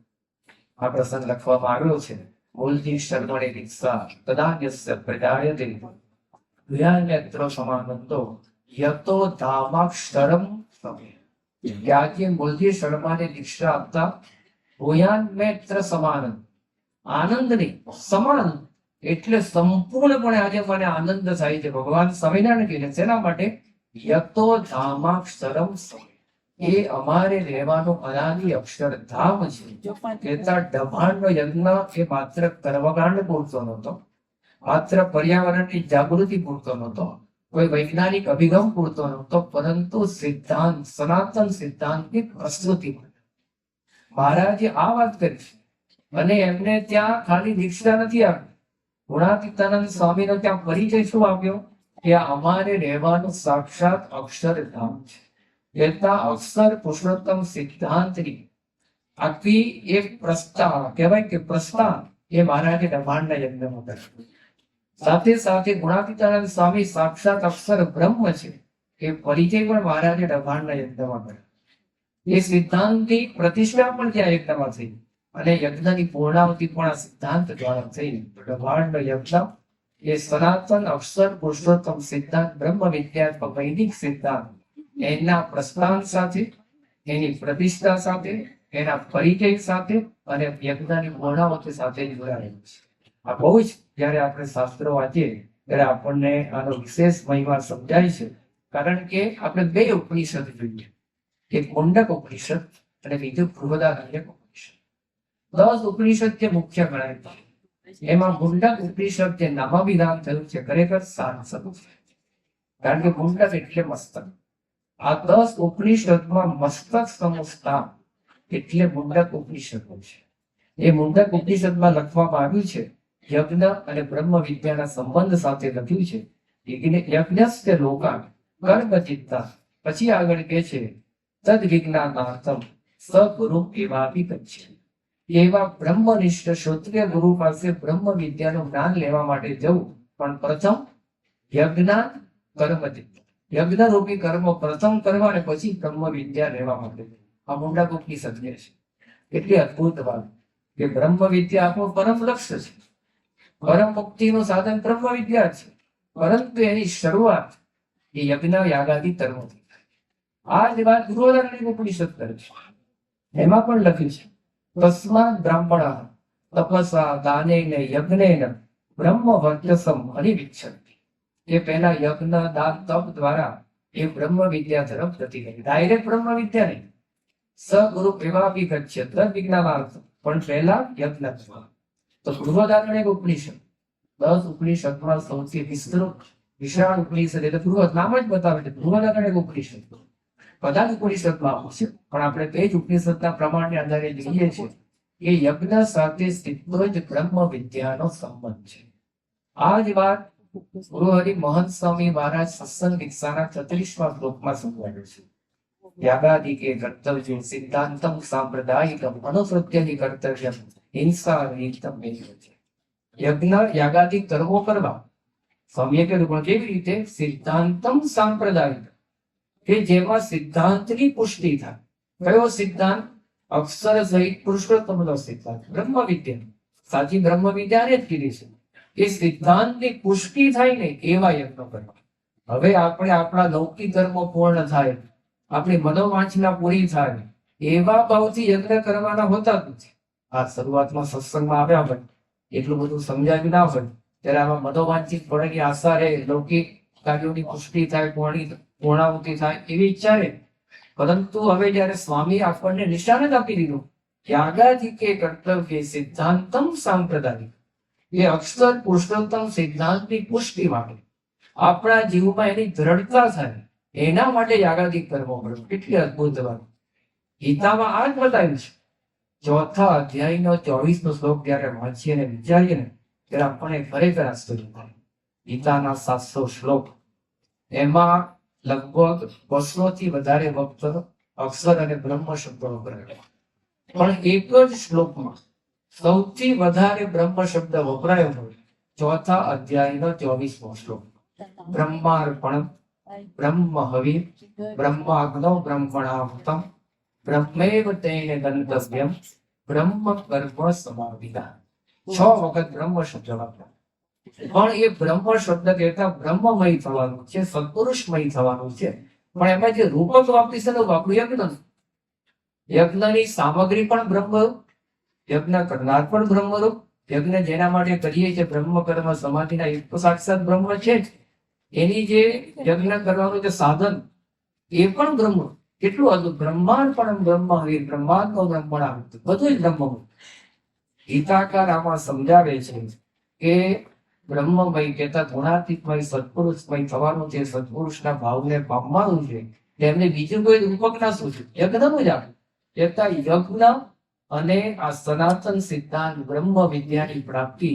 S2: આ પ્રસંગ લખવામાં આવ્યો છે. બોલતી શર્મણે દીક્ષા તદાન્યસ્ય પ્રજાયતે દ્વયાન્યત્ર સમાનંતો યતો ધામાક્ષરમ સમે. ત્યાગી બોલતી શર્માને દીક્ષા આપતા દ્વયાન્યત્ર સમાનંદ, આનંદ નહીં, સમાન એટલે સંપૂર્ણપણે આજે મને આનંદ થાય છે. ભગવાન સ્વામિનારાયણ કહે છે શેના માટે? યતો ધામાક્ષરમ સમે. એ અમારે રહેવાનું અનાદિ અક્ષરધામ છે. કેટલા દબાણનો યજ્ઞ એ માત્ર કર્મકાંડ પૂરતો નહોતો, માત્ર પર્યાવરણની જાગૃતિ પૂરતો નહોતો, કોઈ વૈજ્ઞાનિક અભિગમ પૂરતો નહોતો, પરંતુ સિદ્ધાંત, સનાતન સિદ્ધાંતની પ્રસ્તુતિ. મહારાજે આ વાત કરી છે. અને એમને ત્યાં ખાલી દીક્ષા નથી આપી, ગુણાતીતાનંદ સ્વામીનો ત્યાં પરિચય શું આપ્યો? કે અમારે રહેવાનું સાક્ષાત અક્ષરધામ છે. એટલા અક્ષર પુરુષોત્તમ સિદ્ધાંતની આખી એક પ્રસ્થાન કહેવાય કે પ્રસ્થાન એ મહારાજે દબાણના યજ્ઞમાં કર્યું. સાથે સાથે ગુણાતીતાનંદ સ્વામી સાક્ષાત અક્ષર બ્રહ્મ છે એ પરિચય પણ મહારાજે દબાણના યજ્ઞમાં કર્યો. એ સિદ્ધાંતની પ્રતિષ્ઠા પણ ત્યાં યજ્ઞમાં થઈ અને યજ્ઞની પૂર્ણાવતી પણ આ સિદ્ધાંત દ્વારા થઈ. બ્રહ્માંડ યજ્ઞ એ સનાતન અક્ષર પુરુષોત્તમ સિદ્ધાંત બ્રહ્મ વિદ્યા વૈદિક સિદ્ધાંત એના પ્રસ્થાન સાથે, એની પ્રતિષ્ઠા સાથે, એના પરિચય સાથે અને યજ્ઞની પૂર્ણાવતી સાથે જોડાયેલું છે. આ બહુ જ જયારે આપણે શાસ્ત્રો વાંચીએ ત્યારે આપણને આનો વિશેષ મહિમા સમજાય છે. કારણ કે આપણે બે ઉપનિષદ જોઈએ, એક મુંડક ઉપનિષદ અને બીજું બૃહદારણ્યક ઉપનિષદ. 10 ઉપનિષદ જે મુખ્ય ગણાય છે એમાં મુંડક ઉપનિષદ જે નામાભિધાન થયું છે ખરેખર સાંસદ છે. કારણ કે મુંડક એટલે મસ્તક. આ 10 ઉપનિષદમાં મસ્તક સમુસ્તાન એટલે મુંડક ઉપનિષદ છે. એ મુંડક ઉપનિષદમાં લખવામાં આવ્યું છે, યજ્ઞ અને બ્રહ્મ વિદ્યાના સંબંધ સાથે લખ્યું છે. યજ્ઞસ્ય લોકાન કર્મચિત્તા. પછી આગળ કે છે તદ વિજ્ઞાનાર્થમ સગુરુ એવાપી ગચ્છે. એવા બ્રહ્મનિષ્ઠ ક્ષત્રિય ગુરુ પાસે બ્રહ્મ વિદ્યાનું જ્ઞાન લેવા માટે જવું, પણ પ્રથમ યજ્ઞાન કર્મચિત્ત, યજ્ઞ રૂપી કર્મ પ્રથમ કરવા અને પછી બ્રહ્મ વિદ્યા લેવા માટે. આ મુંડક ઉપનિષદ છે. કેટલી અદભુત વાત કે બ્રહ્મ વિદ્યા આપણું પરમ લક્ષ્ય છે. પરમ મુક્તિનું સાધન બ્રહ્મ વિદ્યા છે. પરંતુ એની શરૂઆત એ યજ્ઞ યાગાદી કર્મોથી થાય. આ જ વાત બૃહદારણ્યક ઉપનિષદ કરે છે. એમાં પણ લખ્યું છે તસ્માદ બ્રાહ્મણ તપસા દાનેન યજ્ઞેન બ્રહ્મ વર્ચસમ અનિવિચ્છન્તિ. એ પહેલા યજ્ઞ દાન તપ દ્વારા એ બ્રહ્મ વિદ્યા તરફ જતી રહી. ડાયરેક્ટ બ્રહ્મ વિદ્યા નહીં. સગુરુ એવાપી ગચ્છે તદ વિજ્ઞાનાર્થ, પણ પહેલા યજ્ઞ. તો બૃહદારણ્યક ઉપનિષદ 10 ઉપનિષદમાં સૌથી વિસ્તૃત વિશાળ ઉપનિષદ એટલે બૃહદ નામ જ બતાવે છે બૃહદારણ્યક ઉપનિષદ. બધા જ ઉપનિષદમાં આવું છે પણ આપણે તે જ ઉપનિષદના પ્રમાણને આધારે જોઈએ છીએ કે યજ્ઞ સાથે સીધો જ બ્રહ્મ વિદ્યાનો સંબંધ છે. આ જ વાત ગુરુહરિ મહંત સ્વામી મહારાજ સત્સંગ દીક્ષાના 34મા શ્લોકમાં સમજાવ્યું છે. યાગાદિકે કર્તવ્ય સિદ્ધાંતમ સાંપ્રદાયિકમ અનુસૃત્યની કર્તવ્ય હિંસા રહિતમ એવ છે. યજ્ઞ યાગાદિ કર્મો કરવા સ્વામીએ કીધું પણ કેવી રીતે? સિદ્ધાંતમ સાંપ્રદાયિક, કે જેમાં સિદ્ધાંતની પુષ્ટિ થાય. કયો સિદ્ધાંત? અક્ષર સહિત પુરુષોત્તમનો સિદ્ધાંત બ્રહ્મ વિદ્યા. સાચી બ્રહ્મ વિદ્યાને જ કીધી છે. એ સિદ્ધાંતની પુષ્ટિ થાય ને એવા યજ્ઞ કરવા. હવે આપણે આપણા લૌકિક કર્મો પૂર્ણ થાય, આપણી મનોવાંછના પૂરી થાય એવા ભાવથી યજ્ઞ કરવાના હોતા જ નથી. આ શરૂઆતમાં સત્સંગમાં આવ્યા હોય એટલું બધું સમજાવ્યું ના હોય ત્યારે આમાં મનોવાંછિત ફળની આશા રહે, લૌકિક કાર્યોની પુષ્ટિ થાય, પૂર્ણાવૃત્તિ થાય એવી ઈચ્છા રહે. પરંતુ હવે જયારે સ્વામી આપણને નિશાન જ આપી દીધું યાગાદિકે કર્તવ્ય સિદ્ધાંતમ સાંપ્રદાયિક, એ અક્ષર પુરુષોત્તમ સિદ્ધાંતની પુષ્ટિ માટે આપણા જીવમાં એની દ્રઢતા થાય એના માટે યાગાદિક કર્મો કરો. કેટલી અદભુત વાત ગીતામાં આ જ બતાવ્યું છે. 4થા અધ્યાયનો 24મો શ્લોક જયારે વાંચીએ અને વિચારીએ ને ત્યારે આપણને ખરેખર આશ્ચર્ય થાય. ગીતાના 700 શ્લોક, એમાં લગભગ 200 થી વધારે વખત અક્ષર અને બ્રહ્મ શબ્દો વપરાય. પણ એક જ શ્લોકમાં સૌથી વધારે બ્રહ્મ શબ્દ વપરાયો હોય 4થા અધ્યાયનો 24મો શ્લોક. બ્રહ્માર્પણ, બ્રહ્મ હવિ, બ્રહ્માગ્નો બ્રહ્મણાહુતમ, બ્રહ્મેવ તેન ગંતવ્યમ, બ્રહ્મ કર્મ સમાવિદા. 6 વખત બ્રહ્મ શબ્દ વાપર્યો. પણ એ બ્રહ્મ શબ્દ કહેતા બ્રહ્મમય થવાનું છે, સત્પુરુષમય થવાનું છે. પણ એમાં જે રૂપક વાપરી છે વાપરું યજ્ઞ. યજ્ઞની સામગ્રી પણ બ્રહ્મરૂપ, યજ્ઞ કરનાર પણ બ્રહ્મરૂપ. યજ્ઞ જેના માટે કરીએ છીએ બ્રહ્મ કર્મ સમાધિના એક તો સાક્ષાત બ્રહ્મ છે જ. એની જે યજ્ઞ કરવાનું જે સાધન એ પણ બ્રહ્મ. કેટલું અદભુત! બ્રહ્માંડ પણ બ્રહ્મ હવિ, બ્રહ્માંડ બ્રહ્મણાહુત, બધું જ બ્રહ્મ. ગીતાકાર આમાં સમજાવે છે કે બ્રહ્મમય કહેતા ગુણાતીતમય સત્પુરુષમય થવાનું છે, સત્પુરુષના ભાવને પામવાનું છે. તેમને બીજું કોઈ રૂપક ના શું છે? યજ્ઞનું જ આપણે કહેતા યજ્ઞ અને આ સનાતન સિદ્ધાંત બ્રહ્મ વિદ્યાની પ્રાપ્તિ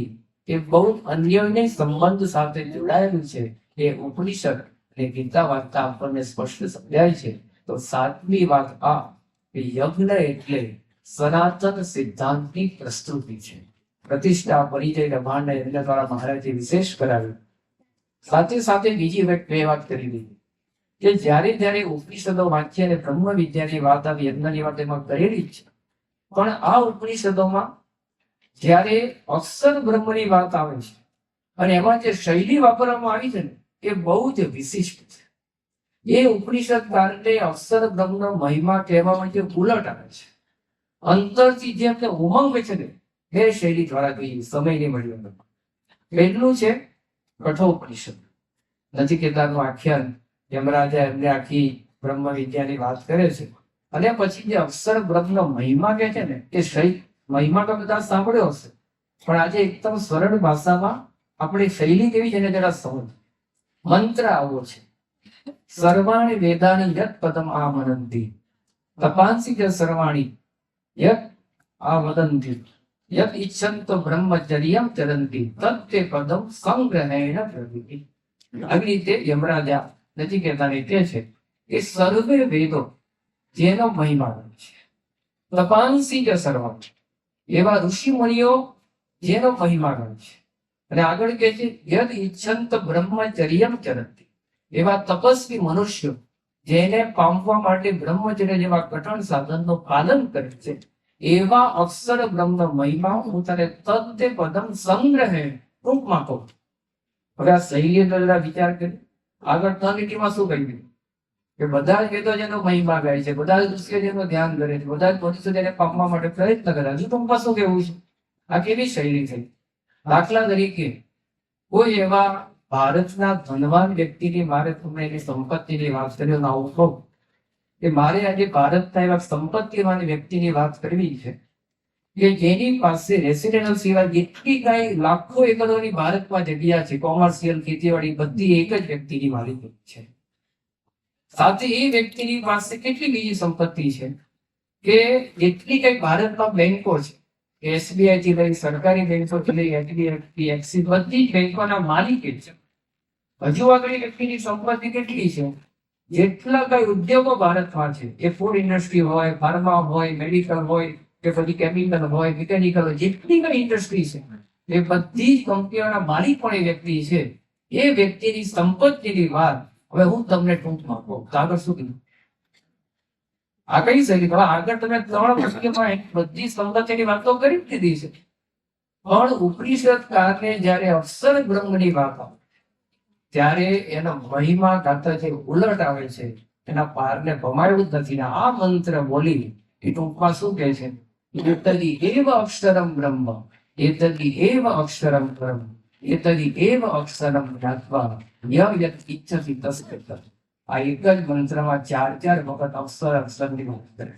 S2: એ બહુ અન્યોન્ય સંબંધ સાથે જોડાયેલું છે. એ ઉપનિષદ અને ગીતા વાર્તા આપણને સ્પષ્ટ સમજાય છે. તો 7મી વાત આ કે યજ્ઞ એટલે સનાતન સિદ્ધાંતની પ્રસ્તુતિ છે. પ્રતિષ્ઠા પરિચય બ્રહ્માંડ યજ્ઞ દ્વારા મહારાજે વિશેષ કરાવ્યું. સાથે સાથે બીજી બે વાત કરી દીધી કે જ્યારે જ્યારે ઉપનિષદો વાંચીએ અને બ્રહ્મ વિદ્યાની વાત આવી, યજ્ઞની વાત એમાં કરેલી જ છે, પણ આ ઉપનિષદોમાં જ્યારે અક્ષર બ્રહ્મની વાત આવે છે અને એમાં જે શૈલી વાપરવામાં આવી છે ને એ બહુ જ વિશિષ્ટ છે. એ ઉપનિષદકારને અક્ષર બ્રહ્મનો મહિમા કહેવા માટે ઉલટ આવે છે. અંતરથી જે એમને ઉમંગ છે ને એ શૈલી દ્વારા જોઈએ સમયની મર્યાદામાં. પહેલું છે કઠોપનિષદ. નચિકેતાનું આખ્યાન યમરાજા એમને આખી બ્રહ્મ વિદ્યાની વાત કરે છે અને પછી જે અક્ષર બ્રહ્મનો મહિમા કહે છે ને એ શૈલી મહિમા તો બધા સાંભળ્યો હશે, પણ આજે એકદમ સરળ ભાષામાં આપણી શૈલી કેવી છે ને જરા સમજ. મંત્ર આવો છે, સર્વાણી વેદાની યત પદમ આ વદંતી તપાંસી જ સર્વાણી યત આ વદંતી યત ઈચ્છંતો બ્રહ્મચર્યમ ચરંતી તત્તે પદમ સંગ્રહેણ પ્રવૃત્તિ. આવી રીતે યમરાજા નચિકેતાને કહે છે કે સર્વે વેદો જેનો મહિમા છે, તપાંસી જ સર્વાણી એવા ઋષિ મુનિઓ જેનો મહિમા ગણ છે, અને આગળ કહે છે યદ ઈચ્છંત બ્રહ્મચર્યમ ચરંતી એવા તપસ્વી મનુષ્યો જેને પામવા માટે બ્રહ્મચર્ય જેવા કઠણ સાધનનું પાલન કરે છે, એવા અક્ષર બ્રહ્મનો મહિમા હું તને તદ્દે પદમ સંગ્રહે ટૂંકમાં કહું. હવે આ શૈલી જરા વિચાર કરી. આગળ તનિટીમાં શું કહ્યું કે બધા જ વેદો જેનો મહિમા ગાય છે, બધા જ ઋષિઓ જેનું ધ્યાન કરે છે, બધા જ મનુષ્યો તેને પામવા માટે પ્રયત્ન કરે. હજુ ટૂંકમાં શું કહેવું છે? આ કેવી શૈલી થઈ? દાખલા તરીકે કોઈ એવા ભારતના ધનવાન વ્યક્તિની મારે તમને એની સંપત્તિની વાત કરી આવું કહું કે મારે આજે ભારતના એવા સંપત્તિવાન વ્યક્તિની વાત કરવી છે કે જેની પાસે રેસિડેન્શિયલ સિવાય જેટલી કઈ લાખો એકરોની ભારતમાં જગ્યા છે, કોમર્શિયલ ખેતીવાડી બધી એક જ વ્યક્તિની માલિકી છે. સાથે એ વ્યક્તિની પાસે કેટલી બીજી સંપત્તિ છે કે જેટલી કઈ ભારતમાં બેંકો છે, એસબીઆઈ થી લઈ સરકારી બેંકોથી લઈ એચડીએફસી, એક્સિસ બધી જ બેંકોના માલિક છે. હજુ આગળ વ્યક્તિની સંપત્તિ કેટલી છે? જેટલા કઈ ઉદ્યોગો ભારતમાં છે, એ ફૂડ ઇન્ડસ્ટ્રી હોય, ફાર્મા હોય, મેડિકલ હોય કે પછી કેમિકલ હોય, મિકેનિકલ હોય, જેટલી કઈ ઇન્ડસ્ટ્રી છે એ બધી જ કંપનીઓના માલિક પણ એ વ્યક્તિ છે. એ વ્યક્તિની સંપત્તિની વાત હવે હું તમને ટૂંકમાં કહું તો આગળ શું કીધું? આ કઈ શૈલી? આગળ તમે 3 વાક્યમાં બધી સંપત્તિની વાતો કરી દીધી છે, પણ ઉપનિષદકારને જયારે અક્ષર બ્રહ્મની વાત આવે ત્યારે એનો મહિમા ગાતા જે ઉલટ આવે છે, એના પારને ભમાયું જ નથી. આ મંત્ર બોલી એ ટૂંકમાં શું કહે છે? એતદી એવ અક્ષરમ બ્રહ્મ, એતદી એવ અક્ષરમ બ્રહ્મ, એતદી એવ અક્ષરમ જ્ઞાત્વા યમ યત ઇચ્છતિ તસ્ય તત. આ એક જ મંત્રમાં 4 વખત અક્ષર અક્ષરની વાત કરે.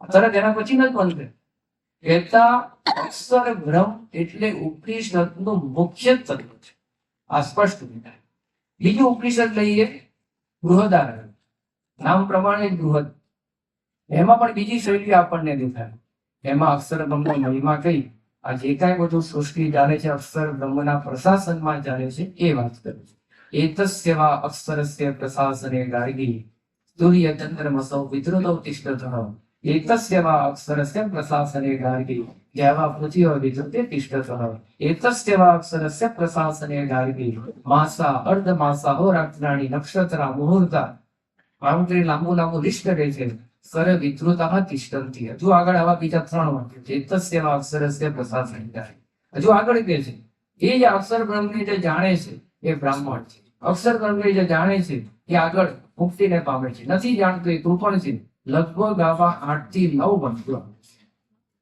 S2: તરત એના પછી જ મંત્ર કહેતા અક્ષર બ્રહ્મ એટલે ઉપનિષદનું મુખ્ય તત્વ છે. આ સ્પષ્ટ દેખાય. બીજું ઉપનિષદ લઈએ બૃહદારણ્યક. નામ પ્રમાણે બૃહદ. એમાં પણ બીજી શૈલી આપણને દેખાય. એમાં અક્ષર બ્રહ્મનો મહિમા કઈ આ જે કાંઈ બધું સૃષ્ટિ ચાલે છે અક્ષર બ્રહ્મના પ્રશાસનમાં ચાલે છે એ વાત કરે છે. એતસ્યવા અક્ષરસ્ય પ્રશાસને ગાર્ગી સૂર્ય ચંદ્રમસૌ વિદ્રુતૌ તિષ્ઠતઃ. એતસ્યવા અક્ષરસ્ય પ્રશાસને ગાર્ગી જ્યાવા પૃથ્વીઓ વિદ્રુતે તિષ્ઠતઃ. એતસ્યવા અક્ષરસ્ય પ્રશાસને ગાર્ગી માસા અર્ધમાસા હોરાત્રાણી નક્ષત્રા મુહૂર્તા. કાઉન્ટરી લાંબુ લાંબુ લિસ્ટ કરે છે. સર વિદ્રુતઃ તિષ્ઠન્તિ. હજુ આગળ આવા બીજા 3 વાક્ય છે. એતસ્યવા અક્ષરસ્ય પ્રશાસને ગાર્ગી. હજુ આગળ કહે છે એ જે અક્ષર બ્રહ્મને જે જાણે છે એ બ્રાહ્મણ છે. અક્ષર બ્રહ્મને જે જાણે છે એ આગળ મુક્તિને પામે છે. નથી જાણતો એ કૃપણ છે. લગભગ આવા 8 થી 9 બંધો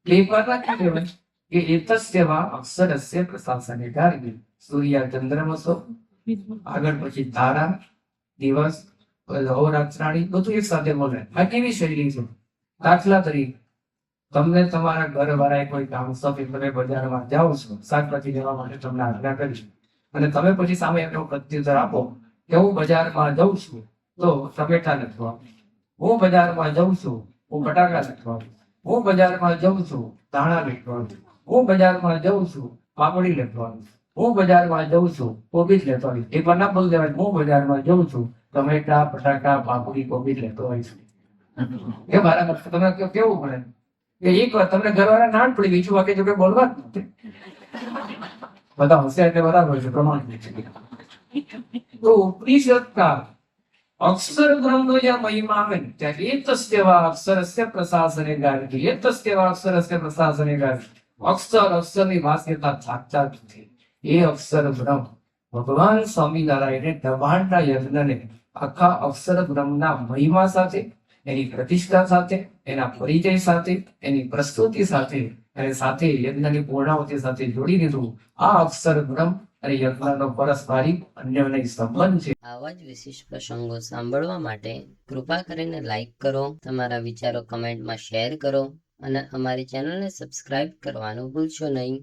S2: પેપરના કહેવાય કે એતસ્યવા અક્ષરસ્ય પ્રશાસને ગાર્ગી સૂર્ય ચંદ્રમસો, આગળ પછી તારા, દિવસ, હોરાત્રાણી બધું એક સાથે બોલે. આ કેવી શૈલી છે? દાખલા તરીકે તમને તમારા ઘર વાળાએ કોઈ કામ સોંપી, તમે બજારમાં જાઓ છો, શાકભાજી લેવા માટે તમને આજ્ઞા કરી અને તમે પછી સામે એનો પ્રત્યુત્તર આપો કે હું બજારમાં જઉં છું તો ટમેટા લેતો આવું, હું બજારમાં જઉં છું હું બટાકા લેતો આવું, હું બજારમાં જઉં છું ધાણા લેતો આવું, હું બજારમાં જઉં છું પાપડી લેતો આવું, હું બજારમાં જઉં છું કોબીજ લેતો આવીશ. એક વાર ના બોલ દેવાય હું બજારમાં જઉં છું ટમેટા, બટાકા, પાપડી, કોબીજ લેતો આવીશ. એ મારા તમે કેવું પડે કે એક વાર તમને ઘરવાળા ના પડી, બીજું વાગે જો કે બોલવા જ નથી. બધા હોશિયાર એટલે બરાબર છે, પ્રમાણ. તો ઉપનિષદકાર અક્ષર બ્રહ્મનો જ્યાં મહિમા આવે ને ત્યાં એતસ્તેવા અક્ષરસ્ય પ્રશાસને ગાયત્રી, એતસ્તેવા અક્ષરસ્ય પ્રશાસને ગાયત્રી. અક્ષરની વાસ્યતા જાગતા જ નથી. એ અક્ષર બ્રહ્મ ભગવાન સ્વામિનારાયણે બ્રહ્માંડના યજ્ઞને આખા અક્ષર બ્રહ્મના મહિમા સાથે, એની પ્રતિષ્ઠા સાથે, એના પરિચય સાથે, એની પ્રસ્તુતિ સાથે અને સાથે યજ્ઞની પૂર્ણાવતી સાથે જોડી દીધું. આ અક્ષર બ્રહ્મ અને યજ્ઞનો પરસ્પરિક અન્યોન્ય સંબંધ છે.
S3: આવા જ વિશિષ્ટ પ્રસંગો સાંભળવા માટે કૃપા કરીને લાઈક કરો, તમારા વિચારો કમેન્ટમાં શેર કરો અને અમારી ચેનલને સબસ્ક્રાઇબ કરવાનું ભૂલશો નહીં.